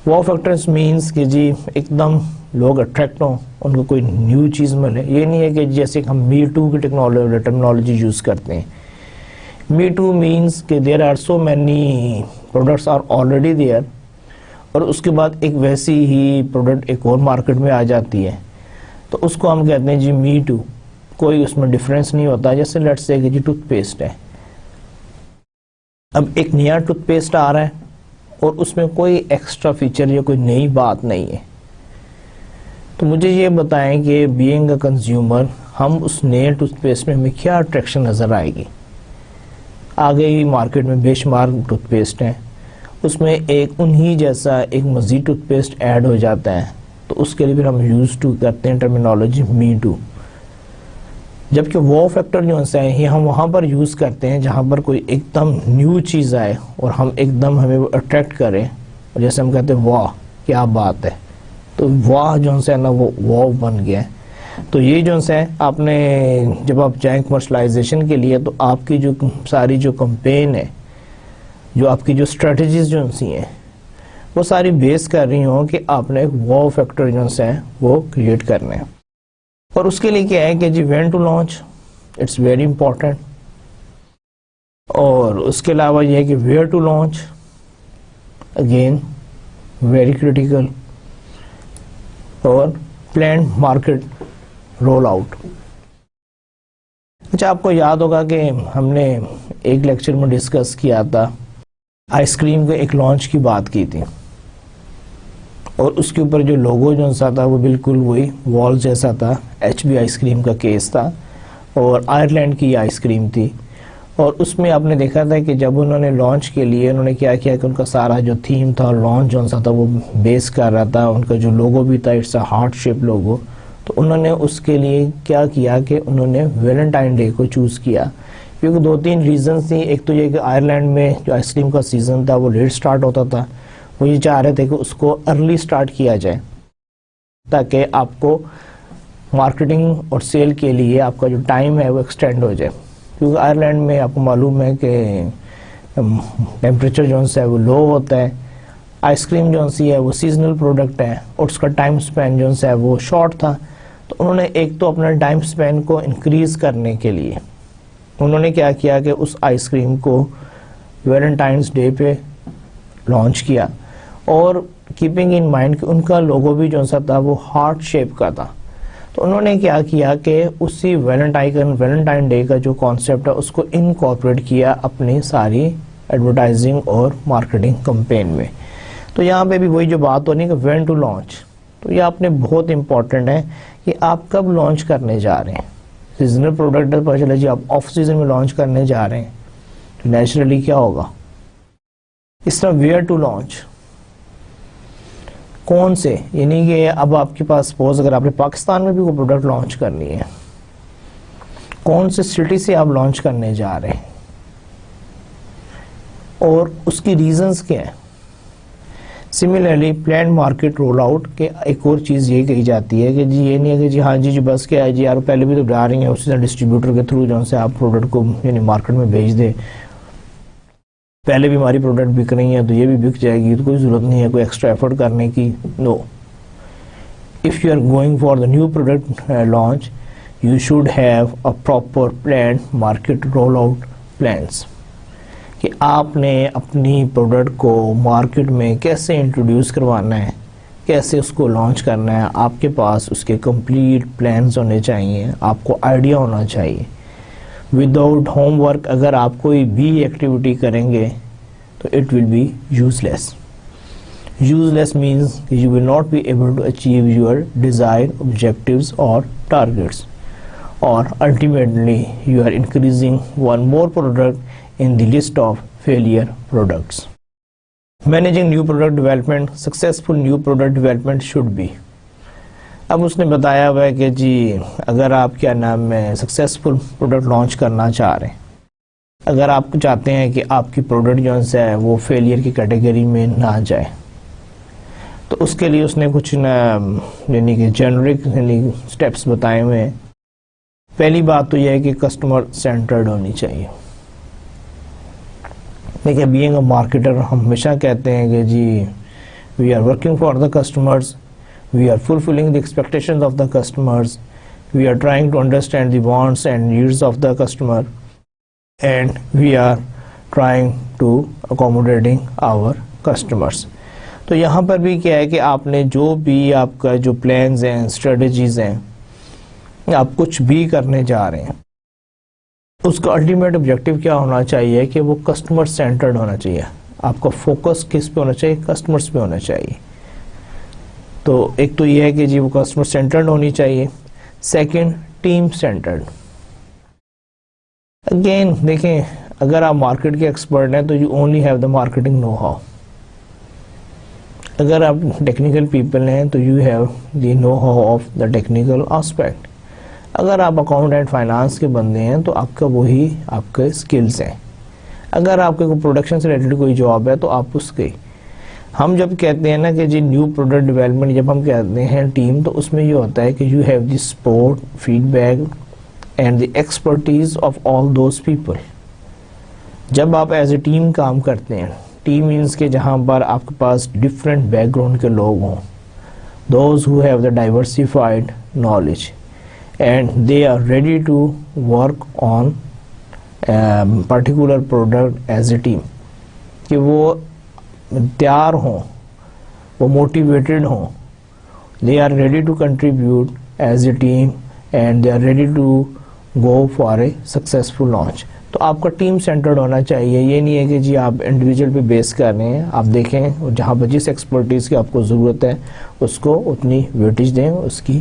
واو فیکٹرز مینس کہ جی ایک دم لوگ اٹریکٹ ہوں، ان کو کوئی نیو چیز ملے. یہ نہیں ہے کہ جیسے ہم می ٹو کی ٹیکنالوجی یوز کرتے ہیں. Me too means کہ there are so many products are already there اور اس کے بعد ایک ویسی ہی پروڈکٹ ایک اور مارکیٹ میں آ جاتی ہے تو اس کو ہم کہتے ہیں جی me too. کوئی اس میں ڈیفرنس نہیں ہوتا. جیسے لیٹس سے کہ جی ٹوتھ پیسٹ ہے، اب ایک نیا ٹوتھ پیسٹ آ رہا ہے اور اس میں کوئی ایکسٹرا فیچر یا کوئی نئی بات نہیں ہے، تو مجھے یہ بتائیں کہ بینگ اے کنزیومر ہم اس نئے ٹوتھ پیسٹ میں ہمیں کیا اٹریکشن نظر آئے گی. آگے ہی مارکیٹ میں بے شمار ٹوتھ پیسٹ ہیں، اس میں ایک انہی جیسا ایک مزید ٹوتھ پیسٹ ایڈ ہو جاتا ہے تو اس کے لیے پھر ہم یوز ٹو کرتے ہیں ٹرمینالوجی می ٹو. جبکہ وہ فیکٹر جو ہے یہ ہم وہاں پر یوز کرتے ہیں جہاں پر کوئی ایک دم نیو چیز آئے اور ہم ایک دم ہمیں وہ اٹریکٹ کریں اور جیسے ہم کہتے ہیں واہ کیا بات ہے، تو واہ جو ہے نا وہ واو بن گیا ہے. تو یہ جو ہے آپ نے جب آپ جائیں کمرشلائزیشن کے لیے تو آپ کی جو ساری جو کمپین ہے, جو آپ کی جو اسٹریٹجیز جو سی ہیں وہ ساری بیس کر رہی ہوں کہ آپ نے ایک واو فیکٹر جو ہے وہ کریٹ کرنا ہے. اور اس کے لیے کیا ہے کہ جی when to launch, it's very important. اور اس کے علاوہ یہ ہے کہ where to launch, again very critical. اور پلان مارکیٹ رول آؤٹ. اچھا, آپ کو یاد ہوگا کہ ہم نے ایک لیکچر میں ڈسکس کیا تھا, آئس کریم کے ایک لانچ کی بات کی تھی, اور اس کے اوپر جو لوگو جو سا تھا وہ بالکل وہی وال جیسا تھا, ایچ بی آئس کریم کا کیس تھا, اور آئرلینڈ کی آئس کریم تھی. اور اس میں آپ نے دیکھا تھا کہ جب انہوں نے لانچ کے لیے انہوں نے کیا کیا کہ ان کا سارا جو تھیم تھا لانچ جو سا تھا وہ بیس کر رہا تھا, ان کا جو لوگو بھی تھا اٹس اے ہارٹ شیپ لوگو. تو انہوں نے اس کے لیے کیا کیا کہ انہوں نے ویلنٹائن ڈے کو چوز کیا, کیونکہ 2-3 ریزنز تھیں. ایک تو یہ کہ آئرلینڈ میں جو آئس کریم کا سیزن تھا وہ لیٹ سٹارٹ ہوتا تھا, وہ یہ چاہ رہے تھے کہ اس کو ارلی سٹارٹ کیا جائے تاکہ آپ کو مارکیٹنگ اور سیل کے لیے آپ کا جو ٹائم ہے وہ ایکسٹینڈ ہو جائے. کیونکہ آئرلینڈ میں آپ کو معلوم ہے کہ ٹیمپریچر جو ہے وہ لو ہوتا ہے, آئس کریم جو سی ہے وہ سیزنل پروڈکٹ ہے, اور اس کا ٹائم سپین جو ہے وہ شارٹ تھا. تو انہوں نے ایک تو اپنا ٹائم سپین کو انکریز کرنے کے لیے انہوں نے کیا کیا کہ اس آئس کریم کو ویلنٹائنس ڈے پہ لانچ کیا, اور کیپنگ ان مائنڈ کہ ان کا لوگو بھی جو سا تھا وہ ہارٹ شیپ کا تھا. تو انہوں نے کیا کیا کہ اسی ویلنٹائن ڈے کا جو کانسیپٹ ہے اس کو انکارپوریٹ کیا اپنی ساری ایڈورٹائزنگ اور مارکیٹنگ کمپین میں. تو یہاں پہ بھی وہی جو بات ہونی کہ وین ٹو لانچ, تو یہ آپ نے بہت امپورٹنٹ ہے کہ آپ کب لانچ کرنے جا رہے ہیں. سیزنل پروڈکٹ پتہ چلا جی آپ آف سیزن میں لانچ کرنے جا رہے ہیں تو نیچرلی کیا ہوگا. اس طرح ویئر ٹو لانچ, کون سے, یعنی کہ اب آپ کے پاس سپوز اگر آپ نے پاکستان میں بھی کوئی پروڈکٹ لانچ کرنی ہے, کون سے سٹی سے آپ لانچ کرنے جا رہے ہیں اور اس کی ریزنز کیا ہیں. Similarly plan market roll out کے ایک اور چیز یہ کہی جاتی ہے کہ جی یہ نہیں ہے کہ جی ہاں جی بس کیا ہے جی یار پہلے بھی تو ڈرا رہی ہیں اسی طرح ڈسٹریبیوٹر کے تھرو جو سے آپ پروڈکٹ کو یعنی مارکیٹ میں بھیج دیں, پہلے بھی ہماری پروڈکٹ بک رہی ہیں تو یہ بھی بک جائے گی, تو کوئی ضرورت نہیں ہے کوئی ایکسٹرا ایفرٹ کرنے کی. No, if you are going for the new product launch you should have a proper plan market roll out plans, کہ آپ نے اپنی پروڈکٹ کو مارکیٹ میں کیسے انٹروڈیوس کروانا ہے, کیسے اس کو لانچ کرنا ہے. آپ کے پاس اس کے کمپلیٹ پلانز ہونے چاہیے, آپ کو آئیڈیا ہونا چاہیے. وداؤٹ ہوم ورک اگر آپ کوئی بھی ایکٹیویٹی کریں گے تو it will be useless. Useless means you will not be able to achieve your desire objectives اور ٹارگیٹس, اور ultimately you are increasing one more product in the list of failure products. Managing new product development, successful new product development should be. اب اس نے بتایا ہوا ہے کہ جی اگر آپ کیا نام ہے سکسیسفل پروڈکٹ لانچ کرنا چاہ رہے ہیں, اگر آپ چاہتے ہیں کہ آپ کی پروڈکٹ جو ہے وہ فیلئر کی کیٹیگری میں نہ جائے, تو اس کے لیے اس نے کچھ یعنی کہ جنرک یعنی اسٹیپس بتائے ہوئے ہیں. پہلی بات تو یہ ہے کہ کسٹمر سینٹرڈ ہونی چاہیے. دیکھیں بینگ اے مارکیٹر ہم ہمیشہ کہتے ہیں کہ جی we are working for the customers, we are fulfilling the expectations of the customers, we are trying to understand the wants and needs of the customer, and we are trying to accommodating our customers. تو یہاں پر بھی کیا ہے کہ آپ نے جو بھی آپ کا جو پلانز ہیں اسٹریٹجیز ہیں, آپ کچھ بھی کرنے جا رہے ہیں, اس کا الٹیمیٹ آبجیکٹو کیا ہونا چاہیے کہ وہ کسٹمر سینٹرڈ ہونا چاہیے. آپ کا فوکس کس پہ ہونا چاہیے, کسٹمرز پہ ہونا چاہیے. تو ایک تو یہ ہے کہ جی وہ کسٹمر سینٹرڈ ہونی چاہیے. Second, team centred. اگین دیکھیں اگر آپ مارکیٹ کے ایکسپرٹ ہیں تو you only have the marketing know how. اگر آپ ٹیکنیکل پیپل ہیں تو you have the know how of the technical aspect. اگر آپ اکاؤنٹ اینڈ فائنانس کے بندے ہیں تو آپ کا وہی آپ کے اسکلز ہیں. اگر آپ کے پروڈکشن سے ریلیٹڈ کوئی جاب ہے تو آپ اس کے, ہم جب کہتے ہیں نا کہ جی نیو پروڈکٹ ڈیولپمنٹ جب ہم کہتے ہیں ٹیم، تو اس میں یہ ہوتا ہے کہ you have the support, feedback and the expertise of all those people. جب آپ ایز اے ٹیم کام کرتے ہیں، ٹیم مینس کہ جہاں پر آپ کے پاس ڈفرینٹ بیک گراؤنڈ کے لوگ ہوں، those who have the diversified knowledge and they are ready to work on particular product as a team, کہ وہ تیار ہوں، وہ موٹیویٹڈ ہوں، they are ready to contribute as a team and they are ready to go for a successful launch. تو آپ کا ٹیم سینٹرڈ ہونا چاہیے. یہ نہیں ہے کہ جی آپ انڈیویجول پہ بیس کر رہے ہیں. آپ دیکھیں جہاں پر جس ایکسپرٹیز کی آپ کو ضرورت ہے اس کو اتنی ویٹیج دیں، اس کی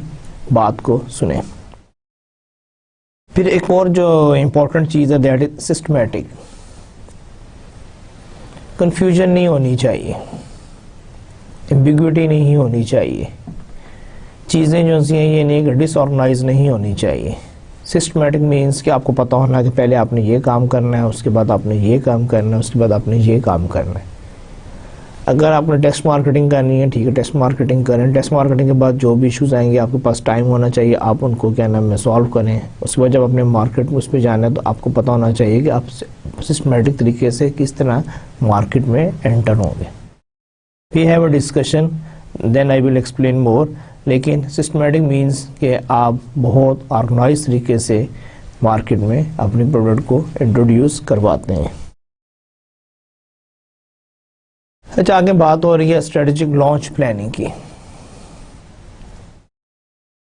بات کو سنیں. پھر ایک اور جو امپورٹنٹ چیز ہے دیٹ از سسٹمیٹک. کنفیوژن نہیں ہونی چاہیے، ایمبیگوٹی نہیں ہونی چاہیے، چیزیں جو سی ہیں یہ نہیں کہ ڈس آرگنائز نہیں ہونی چاہیے. سسٹمیٹک مینس کہ آپ کو پتہ ہونا کہ پہلے آپ نے یہ کام کرنا ہے، اس کے بعد آپ نے یہ کام کرنا ہے، اس کے بعد آپ نے یہ کام کرنا ہے. اگر آپ نے ٹیسٹ مارکیٹنگ کرنی ہے، ٹھیک ہے ٹیسٹ مارکیٹنگ کریں. ٹیسٹ مارکیٹنگ کے بعد جو بھی ایشوز آئیں گے آپ کے پاس ٹائم ہونا چاہیے، آپ ان کو کیا نام ہے سالو کریں. اس کے بعد جب اپنے مارکیٹ میں اس پہ جانا ہے تو آپ کو پتہ ہونا چاہیے کہ آپ سسٹمیٹک طریقے سے کس طرح مارکیٹ میں انٹر ہوں گے. We have a discussion then I will explain more. لیکن سسٹمیٹک مینس کہ آپ بہت آرگنائز طریقے سے مارکیٹ میں اپنی پروڈکٹ کو انٹروڈیوس کرواتے ہیں. اچھا آگے بات ہو رہی ہے اسٹریٹجک لانچ پلاننگ کی،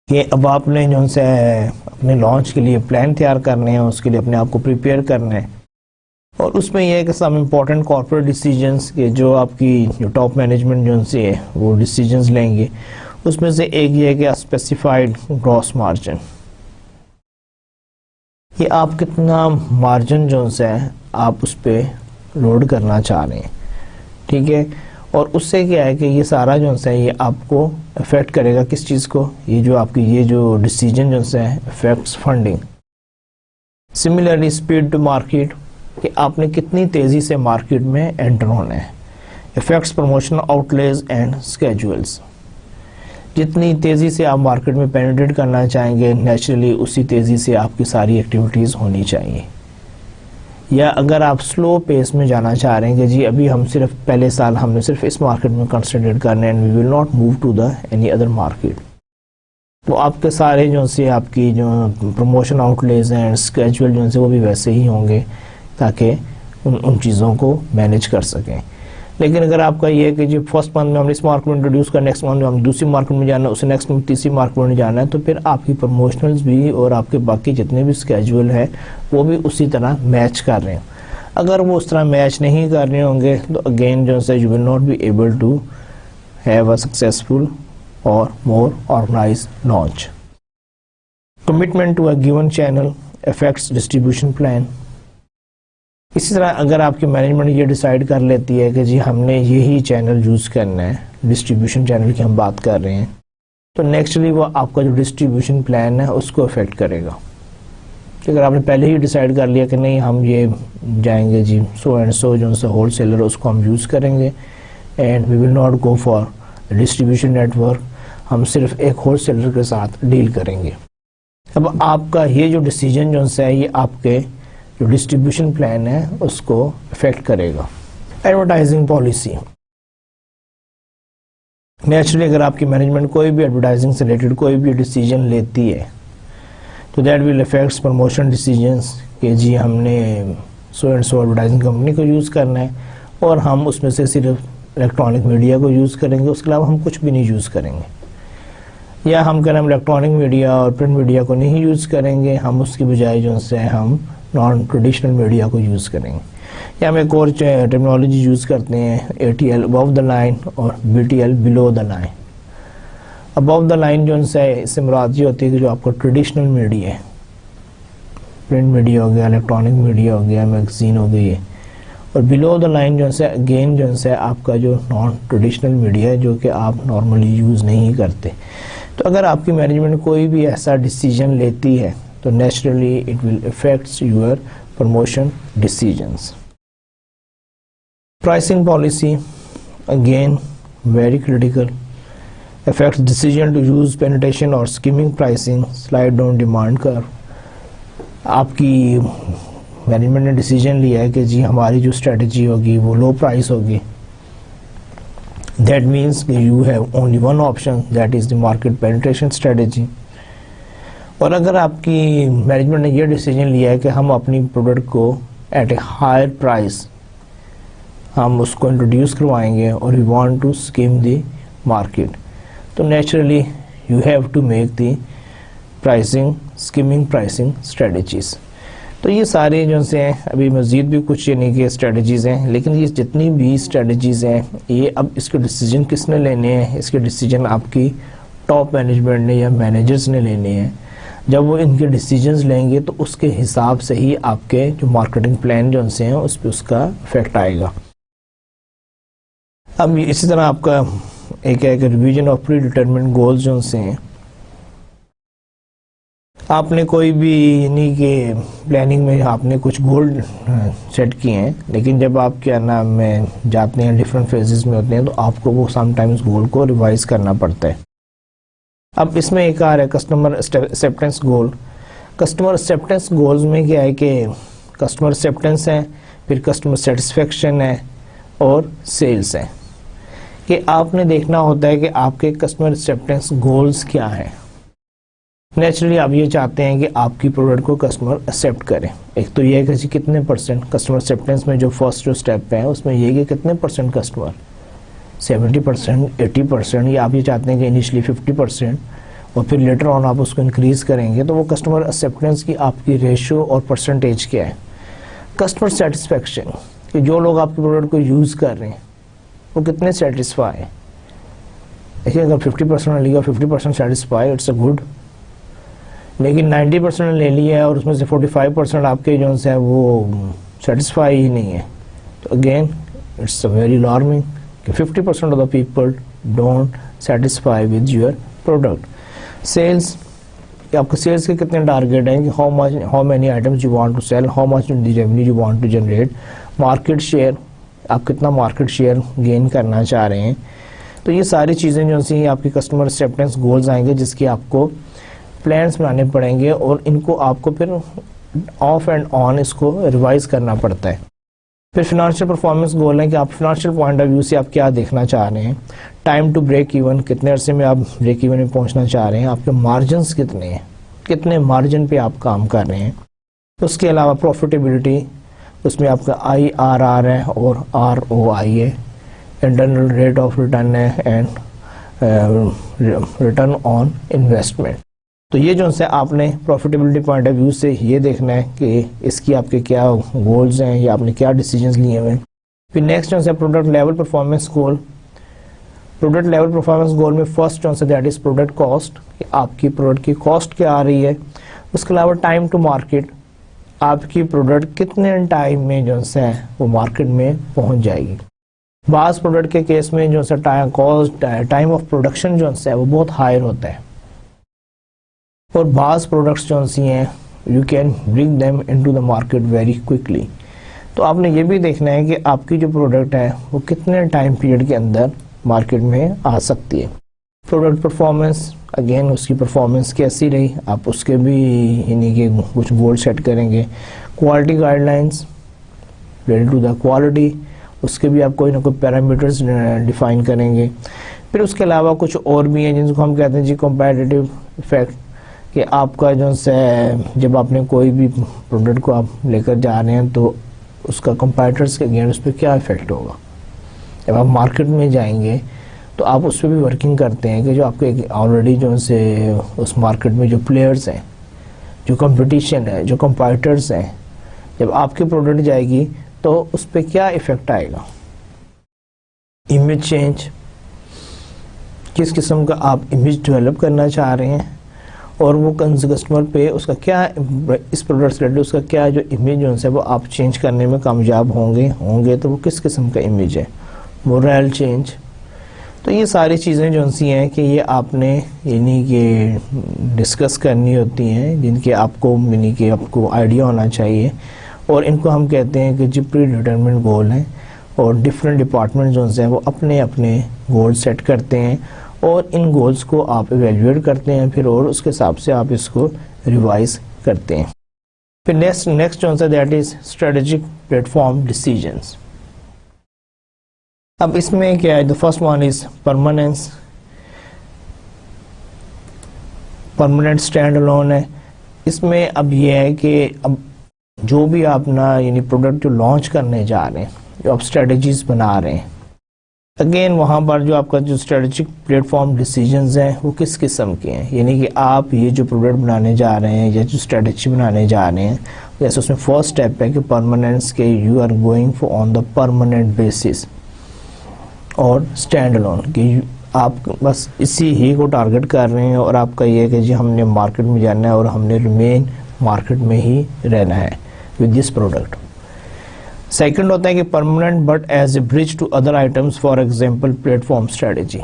کہ اب آپ نے جو سے اپنے لانچ کے لیے پلان تیار کرنے ہیں، اس کے لیے اپنے آپ کو پریپیئر کرنا ہے. اور اس میں یہ ہے کہ سم امپورٹنٹ کارپوریٹ ڈیسیجنس کے جو آپ کی جو ٹاپ مینجمنٹ جو سے ہے وہ ڈیسیجنس لیں گے. اس میں سے ایک یہ ہے کہ اسپیسیفائڈ گراس مارجن، کہ آپ کتنا مارجن جو ہے آپ اس پہ لوڈ کرنا چاہ رہے ہیں. ٹھیک ہے، اور اس سے کیا ہے کہ یہ سارا جو ہے یہ آپ کو افیکٹ کرے گا کس چیز کو، یہ جو آپ کی یہ جو ڈیسیجن جو ہے affects funding. Similarly speed to market, کہ آپ نے کتنی تیزی سے مارکیٹ میں انٹر ہونا ہے. Affects promotion outlays and schedules, جتنی تیزی سے آپ مارکیٹ میں پینیٹریٹ کرنا چاہیں گے نیچرلی اسی تیزی سے آپ کی ساری ایکٹیویٹیز ہونی چاہیے. یا اگر آپ سلو پیس میں جانا چاہ رہے ہیں کہ جی ابھی ہم صرف پہلے سال ہم نے صرف اس مارکیٹ میں کنسنٹریٹ کرنا ہے and we will not move to the any other market, تو آپ کے سارے جو سے آپ کی جو پروموشن آؤٹ لیز ہیں اسکیجول جو سے وہ بھی ویسے ہی ہوں گے تاکہ ان چیزوں کو مینیج کر سکیں. لیکن اگر آپ کا یہ ہے کہ جی فرسٹ منتھ میں ہم نے اس مارکیٹ میں انٹروڈیوس کرنا ہے، نیکسٹ منتھ میں ہم دوسری مارکیٹ میں جانا ہے، اسے نیکسٹ منتھ تیسری مارکیٹ میں جانا ہے، تو پھر آپ کی پروموشنلز بھی اور آپ کے باقی جتنے بھی اسکیجول ہے وہ بھی اسی طرح میچ کر رہے ہیں. اگر وہ اس طرح میچ نہیں کر رہے ہوں گے تو اگین جو ہے you will not be able to have a successful اور more organized launch. Commitment to a given channel affects distribution plan. اسی طرح اگر آپ کی مینجمنٹ یہ ڈیسائیڈ کر لیتی ہے کہ جی ہم نے یہی چینل یوز کرنا ہے، ڈسٹریبیوشن چینل کی ہم بات کر رہے ہیں، تو نیکسٹلی وہ آپ کا جو ڈسٹریبیوشن پلان ہے اس کو افیکٹ کرے گا. اگر آپ نے پہلے ہی ڈیسائیڈ کر لیا کہ نہیں ہم یہ جائیں گے جی سو اینڈ سو جو سے ہول سیلر اس کو ہم یوز کریں گے and we will not go for distribution network, ہم صرف ایک ہول سیلر کے ساتھ ڈیل کریں گے. اب آپ کا یہ جو ڈیسیجن جو ہے یہ آپ کے جو ڈسٹریبیوشن پلان ہے اس کو افیکٹ کرے گا. ایڈورٹائزنگ پالیسی، نیچرلی اگر آپ کی مینجمنٹ کوئی بھی ایڈورٹائزنگ سے ریلیٹڈ کوئی بھی ڈیسیجن لیتی ہے تو that will affects promotion decisions, کہ جی ہم نے so and so advertising company کو یوز کرنا ہے اور ہم اس میں سے صرف الیکٹرانک میڈیا کو یوز کریں گے، اس کے علاوہ ہم کچھ بھی نہیں یوز کریں گے. یا ہم کہنا ہم الیکٹرانک میڈیا اور پرنٹ میڈیا کو نہیں یوز کریں گے، ہم اس کی بجائے جو سے ہم نان ٹریڈیشنل میڈیا کو یوز کریں گے. یا ہم ایک اور ٹیکنالوجی یوز کرتے ہیں ATL ابو دا لائن اور BTL below the line. Above the line جو سے اس سے مراد یہ ہوتی ہے کہ جو آپ کا ٹریڈیشنل میڈیا ہے، پرنٹ میڈیا ہو گیا، الیکٹرانک میڈیا ہو گیا، میگزین ہو گئی ہے، اور بلو دا لائن جو سے اگین جو سے آپ کا جو نان ٹریڈیشنل میڈیا ہے جو کہ آپ نارملی یوز نہیں کرتے. تو اگر آپ کی مینجمنٹ کوئی بھی ایسا ڈیسیجن لیتی ہے تو naturally it will affects your promotion decisions. Pricing policy, again very critical, affects decision to use penetration or skimming pricing, slide down demand curve. آپ کی مینجمنٹ نے ڈیسیجن لیا ہے کہ جی ہماری جو اسٹریٹجی ہوگی وہ لو پرائس ہوگی. دیٹ مینس کہ you have only one option, that is the market penetration strategy. اور اگر آپ کی مینجمنٹ نے یہ ڈیسیجن لیا ہے کہ ہم اپنی پروڈکٹ کو ایٹ اے ہائر پرائس ہم اس کو انٹروڈیوس کروائیں گے اور we want to skim the market, تو naturally you have to make the pricing skimming pricing strategies. تو یہ سارے جو سے ہیں ابھی مزید بھی کچھ یعنی کہ اسٹریٹجیز ہیں, لیکن یہ جتنی بھی اسٹریٹجیز ہیں یہ اب اس کے ڈیسیجن کس نے لینے ہیں, اس کے ڈیسیجن آپ کی ٹاپ مینجمنٹ نے یا مینیجرز نے لینے ہیں. جب وہ ان کے ڈیسیجنز لیں گے تو اس کے حساب سے ہی آپ کے جو مارکیٹنگ پلان جو سے ہیں اس پہ اس کا افیکٹ آئے گا. اب اسی طرح آپ کا ایک ہے کہ revision of predetermined goals جو سے ہیں, آپ نے کوئی بھی یعنی کہ پلاننگ میں آپ نے کچھ گول سیٹ کیے ہیں, لیکن جب آپ کیا نام میں جاتے ہیں ڈفرینٹ فیزز میں ہوتے ہیں تو آپ کو وہ سم ٹائمز گول کو ریوائز کرنا پڑتا ہے. اب اس میں ایک آ رہا ہے کسٹمر ایکسیپٹنس گول. کسٹمر ایکسیپٹنس گولز میں کیا ہے کہ کسٹمر ایکسیپٹنس ہے, پھر کسٹمر سیٹسفیکشن ہے اور سیلز ہے, کہ آپ نے دیکھنا ہوتا ہے کہ آپ کے کسٹمر ایکسیپٹنس گولز کیا ہیں. نیچرلی آپ یہ چاہتے ہیں کہ آپ کی پروڈکٹ کو کسٹمر ایکسیپٹ کریں. ایک تو یہ ہے کہ کتنے پرسنٹ کسٹمر ایکسیپٹنس میں جو فرسٹ جو اسٹیپ ہے اس میں یہ کہ کتنے پرسنٹ کسٹمر, 70%, 80%, یا آپ یہ چاہتے ہیں کہ انیشلی 50% اور پھر لیٹر آن آپ اس کو انکریز کریں گے, تو وہ کسٹمر ایکسیپٹنس کی آپ کی ریشو اور پرسنٹیج کیا ہے. کسٹمر سیٹسفیکشن, کہ جو لوگ آپ کی پروڈکٹ کو یوز کر رہے ہیں وہ کتنے سیٹسفائی ہیں. دیکھیے اگر 50% لے لیا 50% سیٹسفائی اٹس اے گڈ, لیکن 90% لے لیا ہے اور اس میں سے 45% آپ کے جو ہے وہ سیٹسفائی ہی نہیں ہے, تو again it's a very alarming کہ 50% of the people don't satisfy with your product. Sales, کہ آپ کے سیلس کے کتنے ٹارگیٹ ہیں, کہ how many items you want to sell, how much the revenue you want to generate. Market share, آپ کتنا مارکیٹ شیئر گین کرنا چاہ رہے ہیں. تو یہ ساری چیزیں جو سی آپ کی کسٹمر ایکسیپٹنس گولز آئیں گے, جس کی آپ کو پلانس بنانے پڑیں گے اور ان کو آپ کو پھر آف اینڈ آن اس کو ریوائز کرنا پڑتا ہے. پھر فنانشیل پرفارمنس گول ہے کہ آپ فنانشیل پوائنٹ آف ویو سے آپ کیا دیکھنا چاہ رہے ہیں. ٹائم ٹو بریک ایون, کتنے عرصے میں آپ بریک ایون میں پہنچنا چاہ رہے ہیں. آپ کے مارجنس کتنے ہیں, کتنے مارجن پہ آپ کام کر رہے ہیں. اس کے علاوہ پروفیٹیبلٹی, اس میں آپ کا IRR ہے اور ROI ہے, انٹرنل ریٹ آف ریٹرن ہے اینڈ ریٹرن آن انویسٹمنٹ. تو یہ جو سے آپ نے پروفیٹیبلٹی پوائنٹ آف ویو سے یہ دیکھنا ہے کہ اس کی آپ کے کیا گولز ہیں یا آپ نے کیا ڈیسیجنز لیے ہوئے ہیں. پھر نیکسٹ جو ہے product level performance goal. Product level performance goal میں فرسٹ جو ہے دیٹ از پروڈکٹ کاسٹ, کہ آپ کی پروڈکٹ کی کاسٹ کیا آ رہی ہے. اس کے علاوہ ٹائم ٹو مارکیٹ, آپ کی پروڈکٹ کتنے ٹائم میں جو ہے وہ مارکیٹ میں پہنچ جائے گی. بعض پروڈکٹ کے کیس میں جو ہے ٹائم آف پروڈکشن جو ہے وہ بہت ہائر ہوتا ہے, اور بعض پروڈکٹس جو سی ہیں you can bring them into the market very quickly. تو آپ نے یہ بھی دیکھنا ہے کہ آپ کی جو پروڈکٹ ہے وہ کتنے ٹائم پیریڈ کے اندر مارکیٹ میں آ سکتی ہے. پروڈکٹ پرفارمنس, اگین اس کی پرفارمنس کیسی رہی, آپ اس کے بھی یعنی کہ کچھ گول سیٹ کریں گے. Quality guidelines related to the quality, اس کے بھی آپ کوئی نہ کوئی پیرامیٹرز ڈیفائن کریں گے. پھر اس کے علاوہ کچھ اور بھی ہیں جن کو ہم کہتے ہیں جی کمپیٹیٹیو افیکٹ, کہ آپ کا جو ہے جب آپ نے کوئی بھی پروڈکٹ کو آپ لے کر جا رہے ہیں تو اس کا کمپیٹرز کے اگینسٹ اس پہ کیا افیکٹ ہوگا. جب آپ مارکیٹ میں جائیں گے تو آپ اس پہ بھی ورکنگ کرتے ہیں کہ جو آپ کے آلریڈی جو سے اس مارکیٹ میں جو پلیئرز ہیں, جو کمپٹیشن ہے, جو کمپیٹرز ہیں, جب آپ کی پروڈکٹ جائے گی تو اس پہ کیا افیکٹ آئے گا. امیج چینج, کس قسم کا آپ امیج ڈیولپ کرنا چاہ رہے ہیں اور وہ کسٹمر پہ اس کا کیا, اس پروڈکٹ سے اس کا کیا جو امیج جو ہے وہ آپ چینج کرنے میں کامیاب ہوں گے تو وہ کس قسم کا امیج ہے. مورل چینج, تو یہ ساری چیزیں جو سی ہیں کہ یہ آپ نے یعنی کہ ڈسکس کرنی ہوتی ہیں, جن کے آپ کو یعنی کہ آپ کو آئیڈیا ہونا چاہیے, اور ان کو ہم کہتے ہیں کہ جو پری ڈیٹرمنٹ گول ہیں اور ڈفرینٹ ڈپارٹمنٹ جو ہیں وہ اپنے اپنے گول سیٹ کرتے ہیں اور ان گولز کو آپ ایویلیویٹ کرتے ہیں پھر اور اس کے حساب سے آپ اس کو ریوائز کرتے ہیں. پھر نیکسٹ جو ہے that is strategic plate form decisions. اب اس میں کیا ہے, the first one is permanence. Permanent stand alone ہے. اس میں اب یہ ہے کہ اب جو بھی آپ نا یعنی پروڈکٹ جو لانچ کرنے جا رہے ہیں, جو آپ اسٹریٹجیز بنا رہے ہیں, اگین وہاں پر جو آپ کا جو اسٹریٹجک پلیٹ فارم ڈیسیجنز ہیں وہ کس قسم کے ہیں, یعنی کہ آپ یہ جو پروڈکٹ بنانے جا رہے ہیں یا جو اسٹریٹجی بنانے جا رہے ہیں, جیسے اس میں فرسٹ اسٹیپ ہے کہ پرماننس کے you are going for on the permanent basis, اور اسٹینڈ الون کہ آپ بس اسی ہی کو ٹارگٹ کر رہے ہیں اور آپ کا یہ ہے کہ جی ہم نے مارکیٹ میں جانا ہے اور ہم نے ریمین مارکیٹ میں ہی رہنا ہے ود دس پروڈکٹ. سیکنڈ ہوتا ہے کہ permanent but as a bridge to other items, for example platform strategy.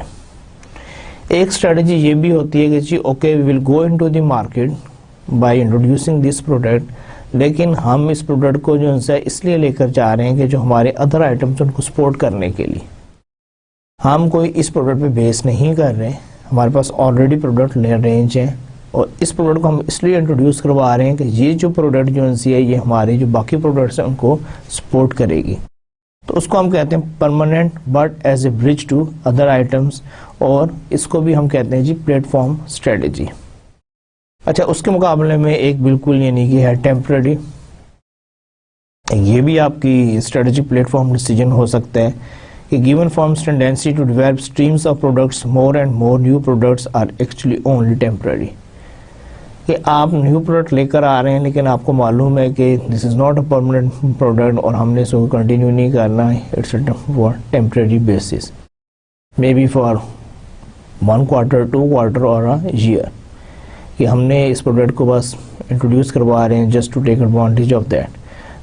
ایک اسٹریٹجی یہ بھی ہوتی ہے کہ جی okay we will go into the market by introducing this product, لیکن ہم اس پروڈکٹ کو جو ہے اس لیے لے کر جا رہے ہیں کہ جو ہمارے ادر آئٹمس ان کو سپورٹ کرنے کے لیے. ہم کوئی اس پروڈکٹ پہ بیس نہیں کر رہے, ہمارے پاس آلریڈی پروڈکٹ رینج ہے اور اس پروڈکٹ کو ہم اس لیے انٹروڈیوس کروا رہے ہیں کہ یہ جو پروڈکٹ جو ہے یہ ہمارے جو باقی پروڈکٹس ہیں ان کو سپورٹ کرے گی. تو اس کو ہم کہتے ہیں permanent but as a bridge to other items, اور اس کو بھی ہم کہتے ہیں جی پلیٹ فارم اسٹریٹجی. اچھا, اس کے مقابلے میں ایک بالکل یعنی کہ ہے ٹیمپرری. یہ بھی آپ کی اسٹریٹجک پلیٹ فارم ڈیسیجن ہو سکتا ہے کہ given firm's tendency to develop streams of products, more and more new products are actually only temporary. کہ آپ نیو پروڈکٹ لے کر آ رہے ہیں لیکن آپ کو معلوم ہے کہ this is not a permanent product اور ہم نے اس کو کنٹینیو نہیں کرنا ہے, it's for temporary basis, maybe for 1 quarter 2 quarter اور ایئر, کہ ہم نے اس پروڈکٹ کو بس انٹروڈیوس کروا رہے ہیں just to take advantage of that.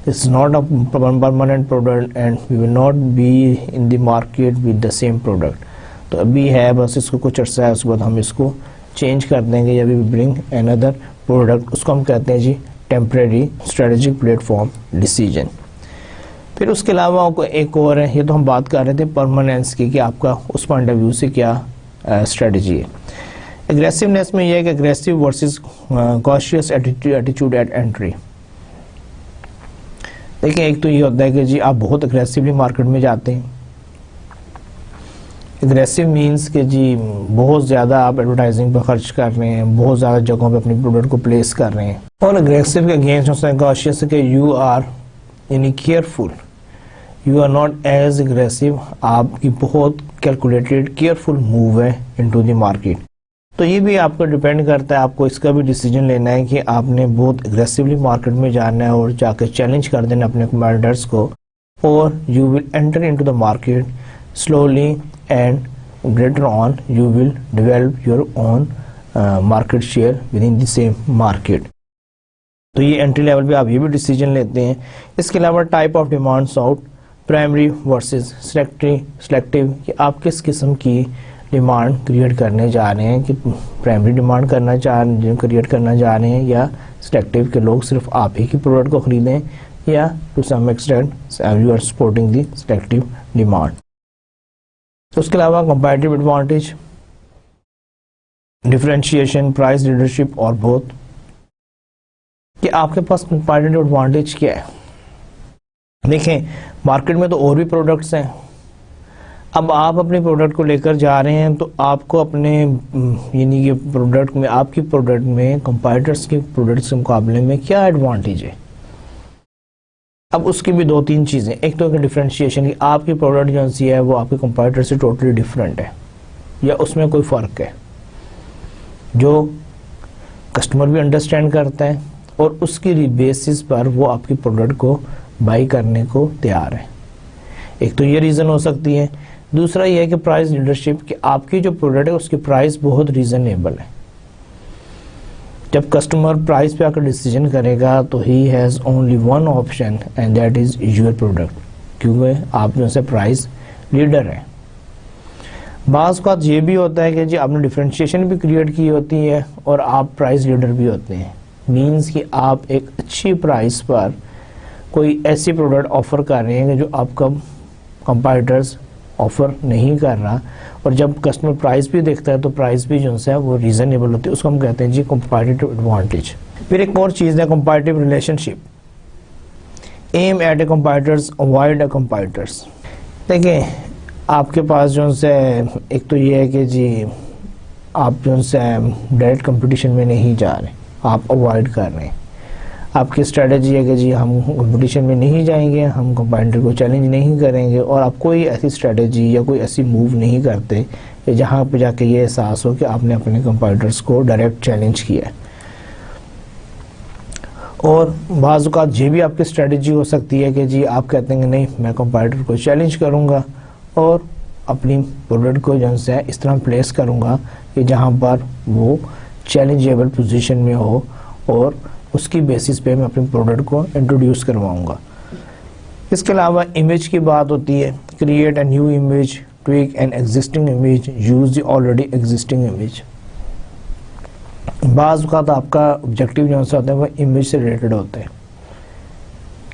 This is not a permanent product and we will not be in the market with the same product. تو ابھی ہے بس اس کو کچھ عرصہ ہے, اس کے بعد ہم اس کو چینج کر دیں گے یا we will bring another product. اس کو ہم کہتے ہیں جی temporary strategic platform decision. پھر اس کے علاوہ ایک اور ہے, یہ تو ہم بات کر رہے تھے پرماننس کی کہ آپ کا اس پوائنٹ آف ویو سے کیا اسٹریٹجی ہے. اگریسونیس میں یہ ہے کہ aggressive versus cautious attitude at entry. دیکھیں, ایک تو یہ ہوتا ہے کہ جی آپ بہت اگریسولی مارکیٹ میں جاتے ہیں. اگریسو مینس کہ جی بہت زیادہ آپ ایڈورٹائزنگ پہ خرچ کر رہے ہیں, بہت زیادہ جگہوں پہ اپنی پروڈکٹ کو پلیس کر رہے ہیں. اور اگریسو کے اگینسٹ ہوتا ہے کاشیس کہ یو آر یعنی careful, you are not as aggressive, آپ کی بہت کیلکولیٹڈ کیئرفل موو ہے انٹو دی مارکیٹ. تو یہ بھی آپ کو ڈیپینڈ کرتا ہے, آپ کو اس کا بھی ڈیسیجن لینا ہے کہ آپ نے بہت اگریسولی مارکیٹ میں جانا ہے اور جا کے چیلنج کر دینا اپنے کمپیٹیٹرس کو, اور you will enter into the market slowly and later on you will develop your own market share with in the same market. تو یہ انٹری لیول پہ آپ یہ بھی ڈیسیجن لیتے ہیں. اس کے علاوہ type of demands out, primary versus selective, کہ آپ کس قسم کی ڈیمانڈ کریٹ کرنے جا رہے ہیں, کہ پرائمری ڈیمانڈ کریٹ کرنا چاہ رہے ہیں یا سلیکٹیو کہ لوگ صرف آپ ہی کی پروڈکٹ کو خریدیں, یا to some extent you are supporting the selective demand. اس کے علاوہ competitive advantage, differentiation, price leadership اور بہت, کہ آپ کے پاس کمپیٹیو ایڈوانٹیج کیا ہے. دیکھیں, مارکیٹ میں تو اور بھی پروڈکٹس ہیں, اب آپ اپنے پروڈکٹ کو لے کر جا رہے ہیں تو آپ کو اپنے یعنی کہ پروڈکٹ میں, آپ کی پروڈکٹ میں کمپیٹیٹرس کے پروڈکٹس کے مقابلے میں کیا ایڈوانٹیج ہے. اب اس کی بھی 2-3 چیزیں. ایک تو کہ ڈفرینشیشن, کہ آپ کی پروڈکٹ جو ہے وہ آپ کے کمپیٹیٹر سے ٹوٹلی ڈفرینٹ ہے یا اس میں کوئی فرق ہے جو کسٹمر بھی انڈرسٹینڈ کرتا ہے اور اس کی بیسس پر وہ آپ کی پروڈکٹ کو بائی کرنے کو تیار ہے. ایک تو یہ ریزن ہو سکتی ہے. دوسرا یہ ہے کہ پرائز لیڈرشپ, کہ آپ کی جو پروڈکٹ ہے اس کی پرائز بہت ریزنیبل ہے. جب کسٹمر پرائز پہ آ کر ڈیسیجن کرے گا تو he has only one option and that is your product, کیونکہ آپ جو سے پرائز لیڈر ہیں. بعض اوقات یہ بھی ہوتا ہے کہ جی آپ نے ڈفرینشیشن بھی کریٹ کی ہوتی ہے اور آپ پرائز لیڈر بھی ہوتے ہیں. مینس کہ آپ ایک اچھی پرائز پر کوئی ایسی پروڈکٹ آفر کر رہے ہیں کہ جو آپ کا کمپیٹیٹرز آفر نہیں کر رہا, اور جب کسٹمر پرائز بھی دیکھتا ہے تو پرائز بھی جو ہے وہ ریزنیبل ہوتی ہے, اس کو ہم کہتے ہیں جی کمپیٹیٹیو ایڈوانٹیج. پھر ایک اور چیز ہے competitive relationship. Aim at a competitors, avoid a competitors. دیکھیں آپ کے پاس جو ہے ایک تو یہ ہے کہ جی آپ جو ہے ڈائریکٹ کمپٹیشن میں نہیں جا رہے, آپ اوائڈ کر رہے ہیں. آپ کی اسٹریٹجی ہے کہ جی ہم کمپٹیشن میں نہیں جائیں گے, ہم کمپیٹیٹر کو چیلنج نہیں کریں گے, اور آپ کوئی ایسی اسٹریٹجی یا کوئی ایسی موو نہیں کرتے کہ جہاں پہ جا کے یہ احساس ہو کہ آپ نے اپنے کمپیٹیٹرس کو ڈائریکٹ چیلنج کیا ہے. اور بعض اوقات یہ بھی آپ کی اسٹریٹجی ہو سکتی ہے کہ جی آپ کہتے ہیں کہ نہیں میں کمپیٹیٹر کو چیلنج کروں گا اور اپنی پروڈکٹ کو جو ہے اس طرح پلیس کروں گا کہ جہاں پر وہ چیلنجیبل پوزیشن میں ہو, اور اس کی بیسس پہ میں اپنی پروڈکٹ کو انٹروڈیوس کرواؤں گا. اس کے علاوہ امیج کی بات ہوتی ہے. Create a new image, tweak an existing image, use the already existing image. بعض اوقات آپ کا آبجیکٹیو جو ہوتا ہے وہ امیج سے ریلیٹڈ ہوتا ہے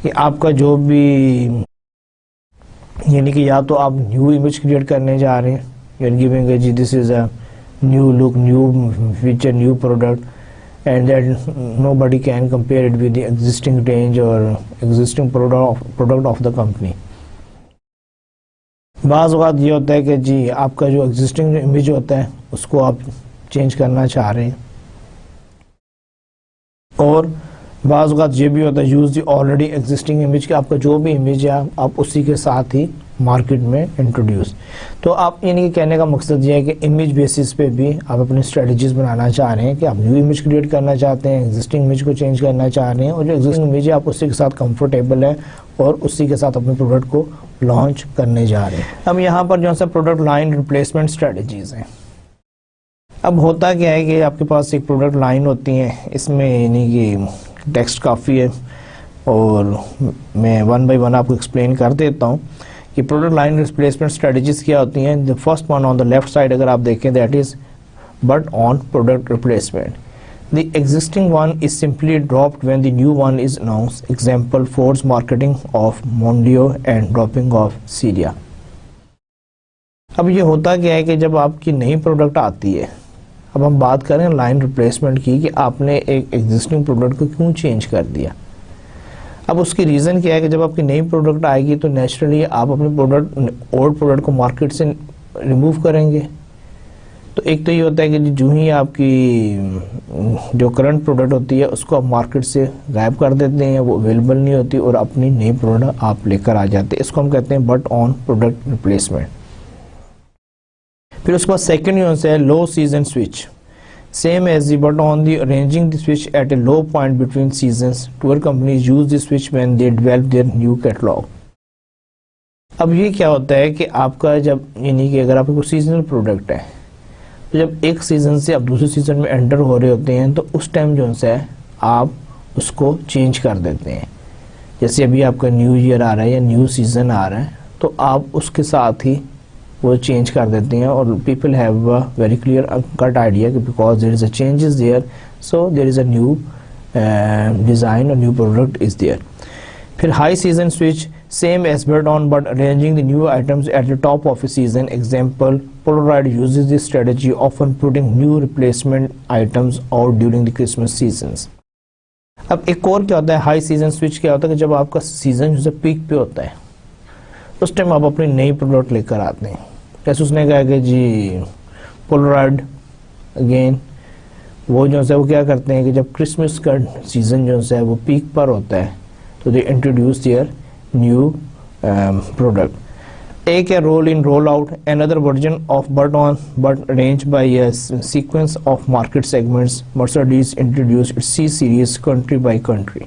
کہ آپ کا جو بھی, یعنی کہ یا تو آپ نیو امیج کریٹ کرنے جا رہے ہیں, یعنی گیونگ اے جی this is a new look, new feature, new product, and that nobody can compare it with the existing range or existing product of the company. بعض اوقات یہ ہوتا ہے کہ جی آپ کا جو ایگزسٹنگ امیج ہوتا ہے اس کو آپ چینج کرنا چاہ رہے ہیں, اور بعض اوقات یہ بھی ہوتا ہے use the already existing image, کہ آپ کا جو بھی امیج ہے آپ اسی کے ساتھ ہی مارکیٹ میں انٹروڈیوس. تو آپ یعنی کہ کہنے کا مقصد یہ ہے کہ امیج بیسس پہ بھی آپ اپنی اسٹریٹجیز بنانا چاہ رہے ہیں کہ آپ نیو امیج کریٹ کرنا چاہتے ہیں, ایگزسٹنگ امیج کو چینج کرنا چاہ رہے ہیں, اور جو ایگزسٹنگ امیج ہے آپ اسی کے ساتھ کمفرٹیبل ہے اور اسی کے ساتھ اپنے پروڈکٹ کو لانچ کرنے جا رہے ہیں. اب یہاں پر جو ہے پروڈکٹ لائن ریپلیسمنٹ اسٹریٹجیز ہیں. اب ہوتا کیا ہے کہ آپ کے پاس ایک پروڈکٹ لائن ہوتی ہیں, اس میں یعنی کہ ٹیکسٹ کافی ہے, اور میں ون بائی ون آپ کو ایکسپلین کر دیتا ہوں کہ پروڈکٹ لائن ریپلیسمنٹ اسٹریٹجیز کیا ہوتی ہیں. The first one on the left side اگر آپ دیکھیں that is but on product replacement. The existing one is simply dropped when the new one is announce. Example Ford's marketing of Mondeo and dropping of Sierra. اب یہ ہوتا کیا ہے کہ جب آپ کی نئی پروڈکٹ آتی ہے, اب ہم بات کریں لائن ریپلیسمنٹ کی کہ آپ نے ایک ایگزسٹنگ پروڈکٹ کو کیوں چینج کر دیا. اب اس کی ریزن کیا ہے کہ جب آپ کی نئی پروڈکٹ آئے گی تو نیچرلی آپ اپنے اولڈ پروڈکٹ کو مارکیٹ سے ریموو کریں گے. تو ایک تو یہ ہوتا ہے کہ جو ہی آپ کی جو کرنٹ پروڈکٹ ہوتی ہے اس کو آپ مارکیٹ سے غائب کر دیتے ہیں, وہ اویلیبل نہیں ہوتی, اور اپنی نئی پروڈکٹ آپ لے کر آ جاتے ہیں. اس کو ہم کہتے ہیں بٹ آن پروڈکٹ ریپلیسمنٹ. پھر اس کے بعد سیکنڈ یوں سے low season switch. Same as the but on the arranging the switch at a low point between seasons. Tour companies use the switch when they develop their new catalog. اب یہ کیا ہوتا ہے کہ آپ کا جب یعنی کہ اگر آپ کو سیزنل پروڈکٹ ہے تو جب ایک سیزن سے آپ دوسرے سیزن میں انٹر ہو رہے ہوتے ہیں تو اس ٹائم جو ہے آپ اس کو چینج کر دیتے ہیں. جیسے ابھی آپ کا نیو ایئر آ رہا ہے یا نیو سیزن آ رہا ہے تو آپ اس کے ساتھ ہی وہ چینج کر دیتے ہیں, اور people have a very clear cut idea کہ because there is a changes there so there is a new design اور نیو پروڈکٹ از دیئر. پھر high season switch same as but on but arranging the new items at the top of a season. Example Polaroid uses the strategy of putting new replacement items out during the Christmas seasons. اب ایک اور کیا ہوتا ہے ہائی سیزن سوئچ, کیا ہوتا ہے کہ جب آپ کا سیزن جو ہے پیک پہ ہوتا ہے اس ٹائم آپ اپنی نئی پروڈکٹ لے کر آتے ہیں. جیسے اس نے کہا کہ جی پولرائڈ اگین وہ جو ہے وہ کیا کرتے ہیں کہ جب کرسمس کا سیزن جو ہے وہ پیک پر ہوتا ہے تو they introduce their new product. ایک ہے roll in roll out, another version of but on but arranged by a sequence of market segments. Mercedes introduced its C series country by country.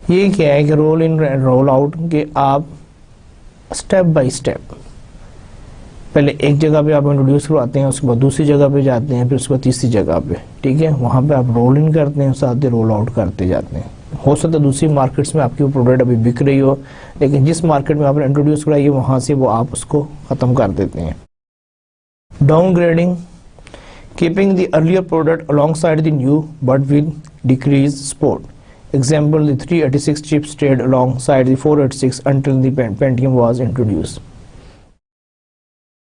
یہ کیا ہے کہ رول ان رول آؤٹ کہ آپ اسٹیپ بائی اسٹیپ پہلے ایک جگہ پہ آپ انٹروڈیوس کرواتے ہیں, اس کے بعد دوسری جگہ پہ جاتے ہیں, پھر اس کے بعد تیسری جگہ پہ, ٹھیک ہے, وہاں پہ آپ رول ان کرتے ہیں, ساتھ ہی رول آؤٹ کرتے جاتے ہیں. ہو سکتا ہے دوسری مارکیٹس میں آپ کی وہ پروڈکٹ ابھی بک رہی ہو, لیکن جس مارکیٹ میں آپ نے انٹروڈیوس کرائی وہاں سے وہ آپ اس کو ختم کر دیتے ہیں. Down grading keeping the earlier product alongside the new but with decreased support. Example, the 386 chip stayed alongside the 486 until the Pentium was introduced.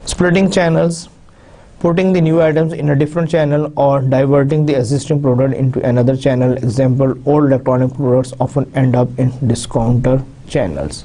Splitting channels, putting the new items in a different channel or diverting the existing product into another channel. Example, all electronic products often end up in discounter channels.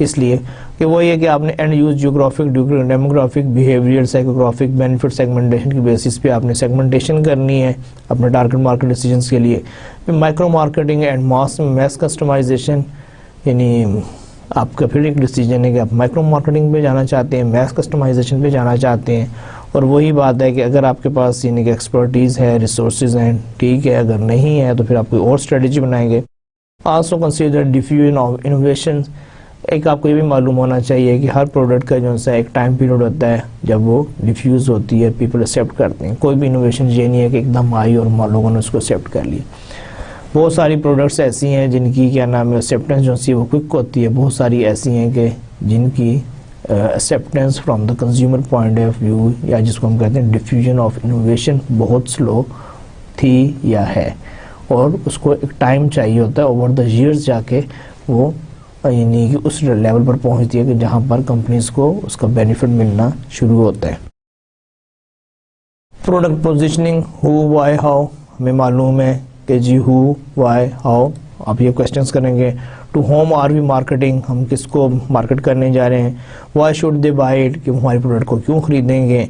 اس لیے کہ وہ یہ کہ آپ نے and use geographic demographic behaviour psychographic benefit segmentation کی بیسس پہ آپ نے سیگمنٹیشن کرنی ہے اپنے ٹارگٹ مارکیٹ ڈیسیجنس کے لیے. پھر micro marketing and mass customization, یعنی آپ کا پھر ایک ڈیسیجن ہے کہ آپ مائکرو مارکیٹنگ پہ جانا چاہتے ہیں, میس کسٹمائزیشن پہ جانا چاہتے ہیں. اور وہی بات ہے کہ اگر آپ کے پاس یعنی کہ ایکسپرٹیز ہے, ریسورسز ہیں, ٹھیک ہے, اگر نہیں ہے تو پھر آپ کوئی اور اسٹریٹجی بنائیں گے. Also consider diffusion of innovation. ایک آپ کو یہ بھی معلوم ہونا چاہیے کہ ہر پروڈکٹ کا جو ہے ایک ٹائم پیریڈ ہوتا ہے جب وہ ڈیفیوز ہوتی ہے, پیپل ایکسیپٹ کرتے ہیں. کوئی بھی انوویشن یہ نہیں ہے کہ ایک دم آئی اور لوگوں نے اس کو ایکسیپٹ کر لیا. بہت ساری پروڈکٹس ایسی ہیں جن کی کیا نام ہے ایکسیپٹنس جو ہے وہ کوئک ہوتی ہے, بہت ساری ایسی ہیں کہ جن کی acceptance from the consumer point of view, یا جس کو ہم کہتے ہیں ڈیفیوژن آف انوویشن, بہت سلو تھی یا ہے, اور اس کو ایک ٹائم چاہیے ہوتا ہے اوور دا ایئرز جا کے وہ یعنی کہ اس لیول پر پہنچتی ہے کہ جہاں پر کمپنیز کو اس کا بینیفٹ ملنا شروع ہوتا ہے. Product positioning, who why how. ہمیں معلوم ہے کہ جی ہو وائی ہاؤ آپ یہ کویسچنس کریں گے. To whom are we marketing, ہم کس کو مارکیٹ کرنے جا رہے ہیں. Why should they buy it, کہ ہماری پروڈکٹ کو کیوں خریدیں گے.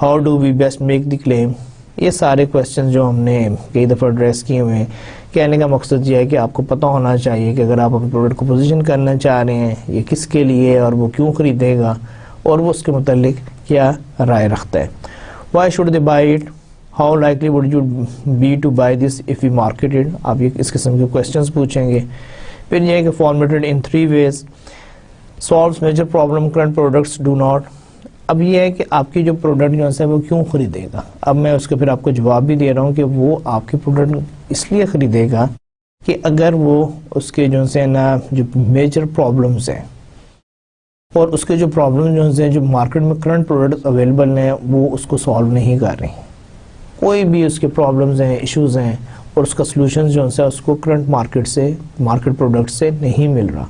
How do we best make the claim. یہ سارے کویسچن جو ہم نے کئی دفعہ ایڈریس کیے ہوئے ہیں. کہنے کا مقصد یہ ہے کہ آپ کو پتہ ہونا چاہیے کہ اگر آپ اپنے پروڈکٹ کو پوزیشن کرنا چاہ رہے ہیں یہ کس کے لیے اور وہ کیوں خریدے گا اور وہ اس کے متعلق کیا رائے رکھتا ہے. Why should they buy it, how likely would you be to buy this if you market it. آپ یہ اس قسم کے کویسچنس پوچھیں گے. پھر یہ ہے کہ formatted in 3 ways, solves major problem current products do not. اب یہ ہے کہ آپ کی جو پروڈکٹ جو ہے وہ کیوں خریدے گا. اب میں اس کے پھر آپ کو جواب بھی دے رہا ہوں کہ وہ آپ کی پروڈکٹ اس لیے خریدے گا کہ اگر وہ اس کے جو ہے نا جو میجر پرابلمس ہیں اور اس کے جو پرابلم جو ہیں جو مارکیٹ میں کرنٹ پروڈکٹس اویلیبل ہیں وہ اس کو سالو نہیں کر رہی. کوئی بھی اس کے پرابلمز ہیں, ایشوز ہیں, اور اس کا سلوشن جو ہے اس کو کرنٹ مارکیٹ پروڈکٹ سے نہیں مل رہا,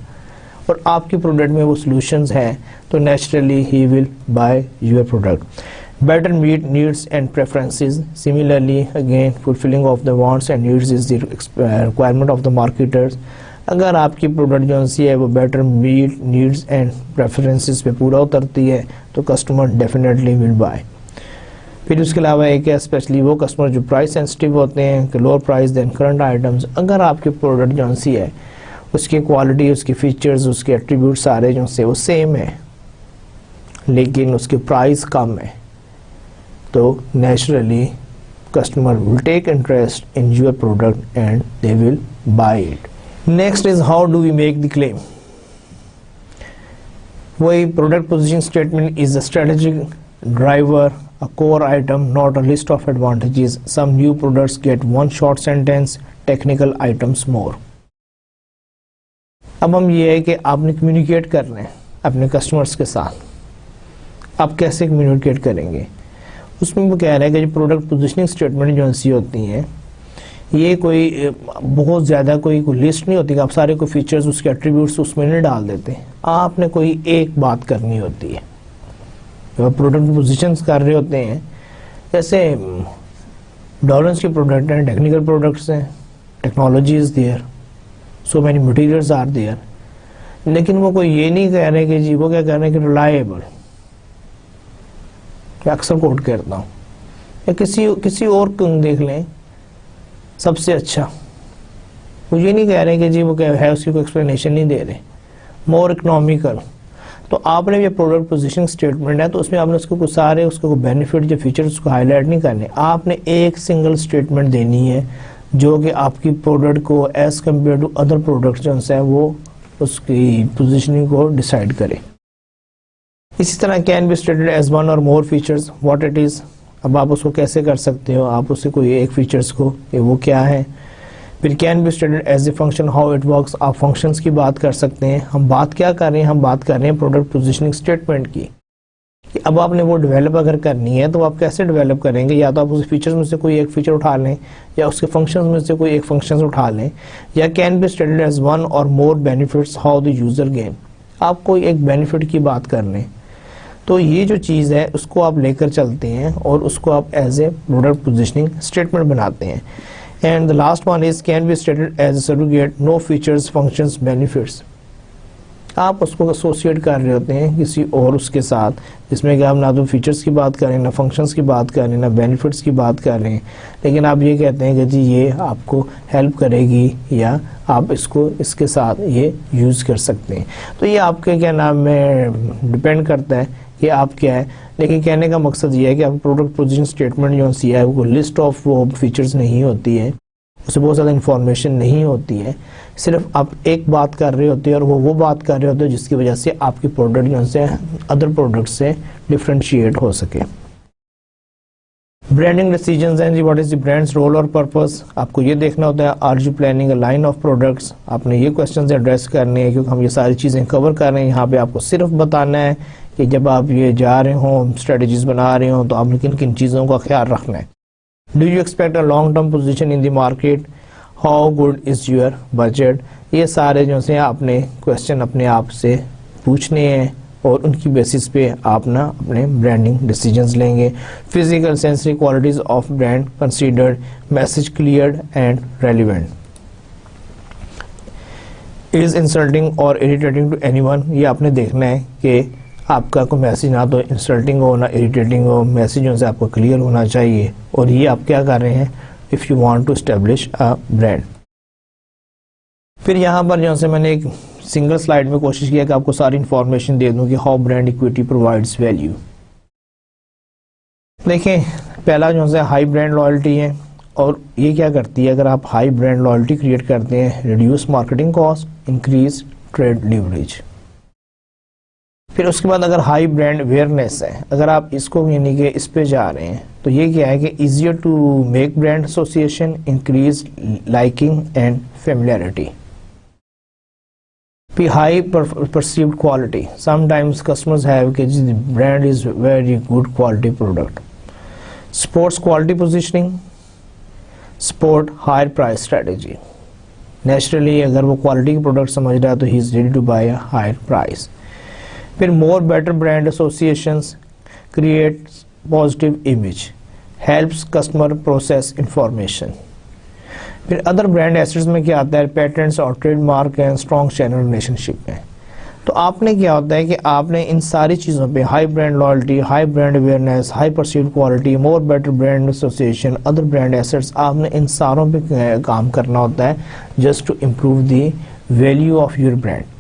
اور آپ کی پروڈکٹ میں وہ سلوشنز ہیں, تو naturally he will buy your product. Better meet needs and preferences. Similarly again fulfilling of the wants and needs is the requirement of the marketers. اگر آپ کی پروڈکٹ جو ہے وہ better meet needs and preferences پہ پورا اترتی ہے تو کسٹمر ڈیفینیٹلی ول بائی. پھر اس کے علاوہ ایک ہے اسپیشلی وہ کسٹمر جو پرائس سینسٹیو ہوتے ہیں کہ لوور پرائس دین کرنٹ آئٹمز. اگر آپ کی پروڈکٹ جو ہے اس کی کوالٹی, اس کی فیچرز, اس کے ایٹریبیوٹ سارے جو سے وہ سیم ہیں لیکن اس کی پرائس کم ہے, تو naturally customer will take interest in your product and they will buy it. Next is how do we make the claim. وہی product position statement is a strategic driver, a core item, not a list of advantages. Some new products get one short sentence, technical items more. اب ہم یہ ہے کہ آپ نے کمیونیکیٹ کرنا ہے اپنے کسٹمرز کے ساتھ. آپ کیسے کمیونیکیٹ کریں گے؟ اس میں وہ کہہ رہے ہیں کہ جو پروڈکٹ پوزیشننگ اسٹیٹمنٹ جو ایسی ہوتی ہیں یہ کوئی بہت زیادہ کوئی لسٹ نہیں ہوتی کہ آپ سارے کوئی فیچرز اس کے ایٹریبیوٹس اس میں نہیں ڈال دیتے. آپ نے کوئی ایک بات کرنی ہوتی ہے. پروڈکٹ پوزیشنز کر رہے ہوتے ہیں جیسے ڈالرز کی پروڈکٹ ہیں, ٹیکنیکل پروڈکٹس ہیں, technology is there, so many materials are there, لیکن وہ کوئی یہ نہیں کہہ رہے کہ جی وہ کیا کہہ رہے ہیں کہ ریلائبل, میں اکثر کوٹ کرتا ہوں, یا کسی اور کو دیکھ لیں سب سے اچھا, وہ یہ نہیں کہہ رہے کہ جی وہ کیا ہے اس کی کوئی ایکسپلینیشن نہیں دے رہے, مور اکنامیکل. تو آپ نے یہ پروڈکٹ پوزیشننگ اسٹیٹمنٹ ہے تو اس میں آپ نے اس کو سارے اس کو بینیفٹ جو فیچر اس کو ہائی لائٹ نہیں کرنے, آپ نے ایک سنگل اسٹیٹمنٹ دینی ہے جو کہ آپ کی پروڈکٹ کو as compare to other products جو ہے وہ اس کی پوزیشننگ کو ڈیسائیڈ کرے. اسی طرح can be stated as one or more features what it is. اب آپ اس کو کیسے کر سکتے ہو, آپ اس سے کوئی ایک فیچرز کو کہ وہ کیا ہے. پھر can be stated as a function how it works. آپ فنکشنز کی بات کر سکتے ہیں. ہم بات کیا کر رہے ہیں, ہم بات کر رہے ہیں پروڈکٹ پوزیشننگ اسٹیٹمنٹ کی. کہ اب آپ نے وہ ڈیولپ اگر کرنی ہے تو آپ کیسے ڈیولپ کریں گے, یا تو آپ اس فیچرز میں سے کوئی ایک فیچر اٹھا لیں یا اس کے فنکشنز میں سے کوئی ایک فنکشنز اٹھا لیں, یا can be stated as one or more benefits how the user gain. آپ کوئی ایک بینیفٹ کی بات کر لیں تو یہ جو چیز ہے اس کو آپ لے کر چلتے ہیں اور اس کو آپ as a product positioning statement بناتے ہیں. And the last one is can be stated as a surrogate, no features, functions, benefits. آپ اس کو ایسوسیٹ کر رہے ہوتے ہیں کسی اور اس کے ساتھ، جس میں کہ آپ نہ تو فیچرز کی بات کر رہے ہیں، نہ فنکشنز کی بات کر رہے ہیں، نہ بینیفٹس کی بات کر رہے ہیں، لیکن آپ یہ کہتے ہیں کہ جی یہ آپ کو ہیلپ کرے گی یا آپ اس کو اس کے ساتھ یہ یوز کر سکتے ہیں. تو یہ آپ کے کیا نام ہے ڈپینڈ کرتا ہے کہ آپ کیا ہے. لیکن کہنے کا مقصد یہ ہے کہ آپ پروڈکٹ پوزیشن اسٹیٹمنٹ جو سی ہے وہ لسٹ آف وہ فیچرز نہیں ہوتی ہے، اس سے بہت زیادہ انفارمیشن نہیں ہوتی ہے، صرف آپ ایک بات کر رہے ہوتے ہیں اور وہ بات کر رہے ہوتے ہیں جس کی وجہ سے آپ کی پروڈکٹ جو سے ادر پروڈکٹ سے ڈفرینشیٹ ہو سکے. برانڈنگ ڈیسیجنز ہیں جی، what is the brand's role or purpose. آپ کو یہ دیکھنا ہوتا ہے are you planning a line of products. آپ نے یہ کوشچنز ایڈریس کرنے ہیں کیونکہ ہم یہ ساری چیزیں کور کر رہے ہیں. یہاں پہ آپ کو صرف بتانا ہے کہ جب آپ یہ جا رہے ہوں اسٹریٹجیز بنا رہے ہوں تو آپ نے کن کن چیزوں کا خیال رکھنا ہے. Do you expect a long term position in the market, how good is your budget. یہ سارے جو سے آپ نے کوشچن اپنے آپ سے پوچھنے ہیں اور ان کی بیسس پہ آپ نا اپنے برانڈنگ ڈیسیجنز لیں گے. Physical sensory qualities of brand considered, message clear and relevant. Is insulting اور اریٹیٹنگ ٹو اینی ون. یہ آپ نے دیکھنا ہے کہ آپ کا کوئی میسج نہ تو انسلٹنگ ہو نہ اریٹیٹنگ ہو، میسیجوں سے آپ کو کلیئر ہونا چاہیے. اور یہ آپ کیا کر رہے ہیں if you want to establish a brand. پھر یہاں پر جو سے میں نے ایک سنگل سلائیڈ میں کوشش کیا کہ آپ کو ساری انفارمیشن دے دوں کہ how brand equity provides value. دیکھیں پہلا جو ہے ہائی برانڈ لائلٹی ہے، اور یہ کیا کرتی ہے اگر آپ ہائی برانڈ لائلٹی کریٹ کرتے ہیں، reduce marketing cost, increase trade leverage. پھر اس کے بعد اگر ہائی برانڈ اویئرنیس ہے، اگر آپ اس کو یعنی کہ اس پہ جا رہے ہیں تو یہ کیا ہے کہ easier to make brand association, increase liking and familiarity. پھر high perceived quality, sometimes customers have کہ brand is very good quality product. Supports quality positioning, support higher price strategy. Naturally اگر وہ کوالٹی کی پروڈکٹ سمجھ رہا ہے تو he is ready to buy a higher price. پھر more better brand associations create positive image, helps customer process information. پھر ادر برانڈ ایسٹس میں کیا آتا ہے پیٹنٹس اور ٹریڈ مارک ہیں، اسٹرانگ چینل ریلیشن شپ ہیں. تو آپ نے کیا ہوتا ہے کہ آپ نے ان ساری چیزوں پہ high brand loyalty, high brand awareness, high perceived quality, more better brand association, other brand assets, آپ نے ان ساروں پہ کام کرنا ہوتا ہے just to improve the value of your brand.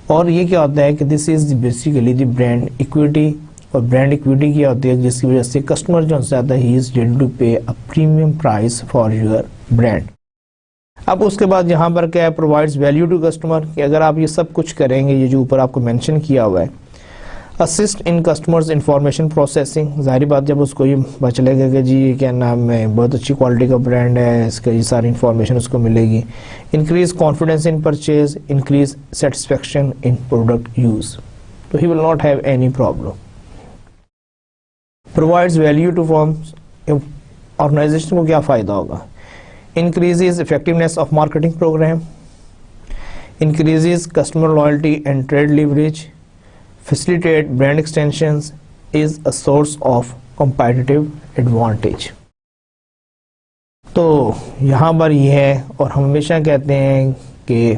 اور یہ کیا ہوتا ہے کہ this is basically the brand equity. اور برانڈ ایکویٹی کیا ہوتی ہے جس کی وجہ سے کسٹمر جو سے آتا ہے he is ready to pay a premium price for your brand. اب اس کے بعد یہاں پر کیا ہے پرووائڈز ویلیو ٹو کسٹمر، کہ اگر آپ یہ سب کچھ کریں گے، یہ جو اوپر آپ کو مینشن کیا ہوا ہے، assist in customers information processing. ظاہری بات جب اس کو یہ پتہ چلے گا کہ جی یہ کیا نام ہے بہت اچھی کوالٹی کا برانڈ ہے، اس کا یہ ساری انفارمیشن اس کو ملے گی. Increase confidence in purchase, increase satisfaction in product use. تو he will not have any problem. Provides value to firms, organisation کو کیا فائدہ ہوگا. Increases effectiveness of marketing program, increases customer loyalty and trade leverage, facilitate brand extensions, is a source of competitive advantage. تو یہاں پر یہ ہے، اور ہم ہمیشہ کہتے ہیں کہ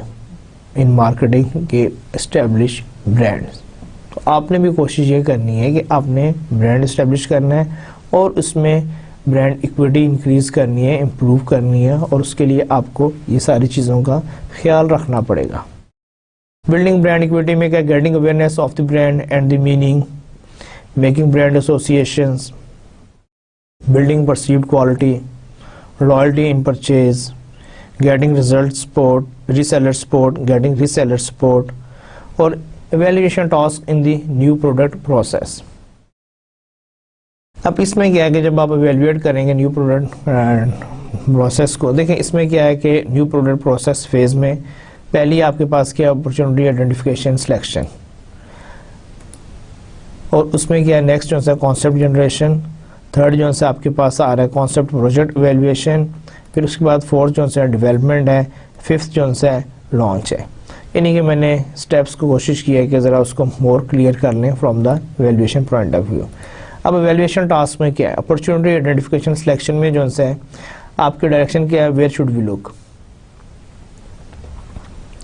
ان مارکیٹنگ کے اسٹیبلش برانڈز. تو آپ نے بھی کوشش یہ کرنی ہے کہ آپ نے برانڈ اسٹیبلش کرنا ہے اور اس میں برانڈ ایکویٹی انکریز کرنی ہے، امپروو کرنی ہے، اور اس کے لیے آپ کو یہ ساری چیزوں کا خیال رکھنا پڑے گا. بلڈنگ برانڈ ایکویٹی میں کیا getting awareness of the brand and the meaning, making brand associations, building perceived quality, loyalty in purchase, getting result support, reseller support, getting reseller support, اور ایویلویشن ٹاسک ان دی نیو پروڈکٹ پروسیس. اب اس میں کیا ہے کہ جب آپ ایویلویٹ کریں گے نیو پروڈکٹ پروسیس کو، دیکھیں اس میں کیا ہے کہ نیو پروڈکٹ پروسیس فیز میں پہلی آپ کے پاس کیا اپرچونٹی آئیڈینٹیفیکیشن سلیکشن، اور اس میں کیا ہے نیکسٹ جو ہے کانسیپٹ جنریشن، تھرڈ جو ہے آپ کے پاس آ رہا ہے کانسیپٹ پروجیکٹ ایویلویشن، پھر اس کے بعد فورتھ جو ہے ڈیولپمنٹ ہے، ففتھ جو ہے لانچ ہے. یعنی کہ میں نے اسٹیپس کو کوشش کی ہے کہ ذرا اس کو مور کلیئر کر لیں from the evaluation point of view. اب ایویلویشن ٹاسک میں کیا ہے اپرچونٹی آئیڈینٹیفیکیشن سلیکشن میں جو ہے آپ کی ڈائریکشن کیا ہے ویئر شوڈ وی لک.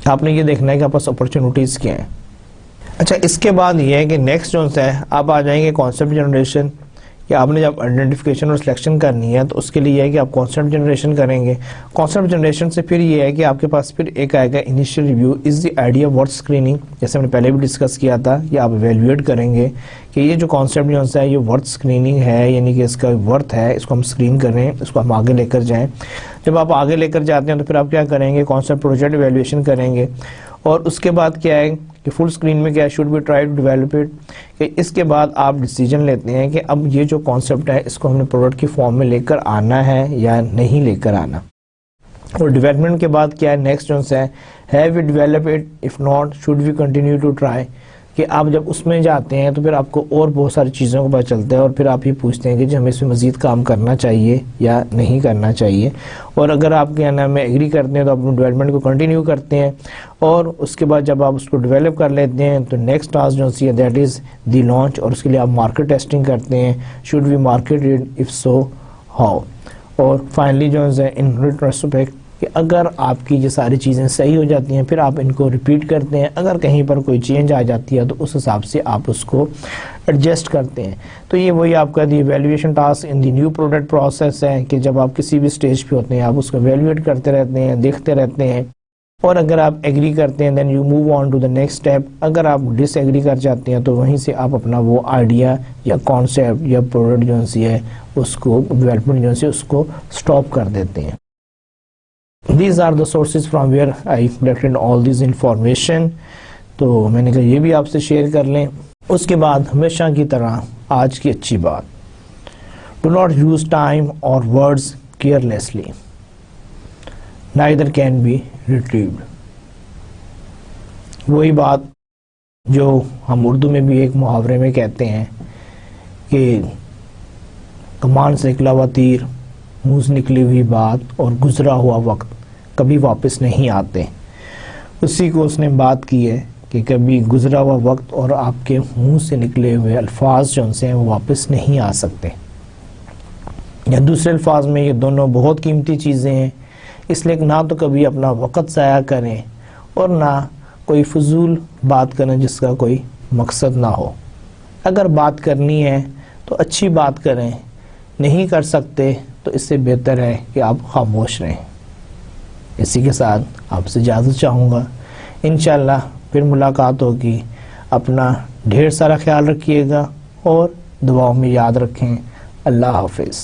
آپ نے یہ دیکھنا ہے کہ آپ پاس اپرچونٹیز کیا ہیں. اچھا اس کے بعد یہ ہے کہ نیکسٹ جو ہے آپ آ جائیں گے کانسیپٹ جنریشن، کہ آپ نے جب آئیڈینٹیفیکیشن اور سلیکشن کرنی ہے تو اس کے لیے ہے کہ آپ کانسیپٹ جنریشن کریں گے. کانسیپٹ جنریشن سے پھر یہ ہے کہ آپ کے پاس پھر ایک آئے گا initial review is the idea worth screening, جیسے ہم نے پہلے بھی ڈسکس کیا تھا. یہ آپ ایویلویٹ کریں گے کہ یہ جو کانسیپٹ جو ہے یہ ورتھ اسکریننگ ہے، یعنی کہ اس کا ورتھ ہے، اس کو ہم اسکرین کریں، اس کو ہم آگے لے کر جائیں. جب آپ آگے لے کر جاتے ہیں تو پھر آپ کیا کریں گے، کانسیپٹ پروجیکٹ ایویلویشن کریں گے. اور اس کے بعد کیا ہے کہ فل اسکرین میں کیا should be try to develop it, کہ اس کے بعد آپ ڈیسیجن لیتے ہیں کہ اب یہ جو کانسیپٹ ہے اس کو ہم نے پروڈکٹ کی فارم میں لے کر آنا ہے یا نہیں لے کر آنا. اور ڈیولپمنٹ کے بعد کیا ہے نیکسٹ جو ہے have we develop it, if not should we continue to try, کہ آپ جب اس میں جاتے ہیں تو پھر آپ کو اور بہت ساری چیزوں کو پتہ چلتا ہے اور پھر آپ یہ پوچھتے ہیں کہ جی ہمیں اس میں مزید کام کرنا چاہیے یا نہیں کرنا چاہیے. اور اگر آپ کے نام میں ایگری کرتے ہیں تو آپ اپنے ڈیولپمنٹ کو کنٹینیو کرتے ہیں. اور اس کے بعد جب آپ اس کو ڈیولپ کر لیتے ہیں تو نیکسٹ ٹاسک جو ہے دیٹ از دی لانچ، اور اس کے لیے آپ مارکیٹ ٹیسٹنگ کرتے ہیں. Should we market it, if so how. اور فائنلی جو ہے ان ریٹروسپیکٹ کہ اگر آپ کی یہ ساری چیزیں صحیح ہو جاتی ہیں پھر آپ ان کو ریپیٹ کرتے ہیں. اگر کہیں پر کوئی چینج آ جاتی ہے تو اس حساب سے آپ اس کو ایڈجسٹ کرتے ہیں. تو یہ وہی آپ کا the evaluation task in the new product process ہے کہ جب آپ کسی بھی سٹیج پہ ہوتے ہیں آپ اس کو ایویلویٹ کرتے رہتے ہیں، دیکھتے رہتے ہیں. اور اگر آپ ایگری کرتے ہیں then you move on to the next step. اگر آپ ڈس ایگری کر جاتے ہیں تو وہیں سے آپ اپنا وہ آئیڈیا یا کانسیپٹ یا پروڈکٹ جو ہے اس کو ڈیولپمنٹ جو ہے اس کو اسٹاپ کر دیتے ہیں. These are the sources from where I collected all this information. تو میں نے کہا یہ بھی آپ سے شیئر کر لیں. اس کے بعد ہمیشہ کی طرح آج کی اچھی بات، do not use time or words carelessly, neither can be retrieved. وہی بات جو ہم اردو میں بھی ایک محاورے میں کہتے ہیں کہ کمان سے نکلا ہوا تیر، منہ سے نکلی ہوئی بات اور گزرا ہوا وقت کبھی واپس نہیں آتے. اسی کو اس نے بات کی ہے کہ کبھی گزرا ہوا وقت اور آپ کے منہ سے نکلے ہوئے الفاظ جو ہیں وہ واپس نہیں آ سکتے. یا دوسرے الفاظ میں یہ دونوں بہت قیمتی چیزیں ہیں، اس لیے نہ تو کبھی اپنا وقت ضائع کریں اور نہ کوئی فضول بات کریں جس کا کوئی مقصد نہ ہو. اگر بات کرنی ہے تو اچھی بات کریں، نہیں کر سکتے تو اس سے بہتر ہے کہ آپ خاموش رہیں. اسی کے ساتھ آپ سے اجازت چاہوں گا، انشاءاللہ پھر ملاقات ہوگی. اپنا ڈھیر سارا خیال رکھیے گا اور دعاؤں میں یاد رکھیں. اللہ حافظ.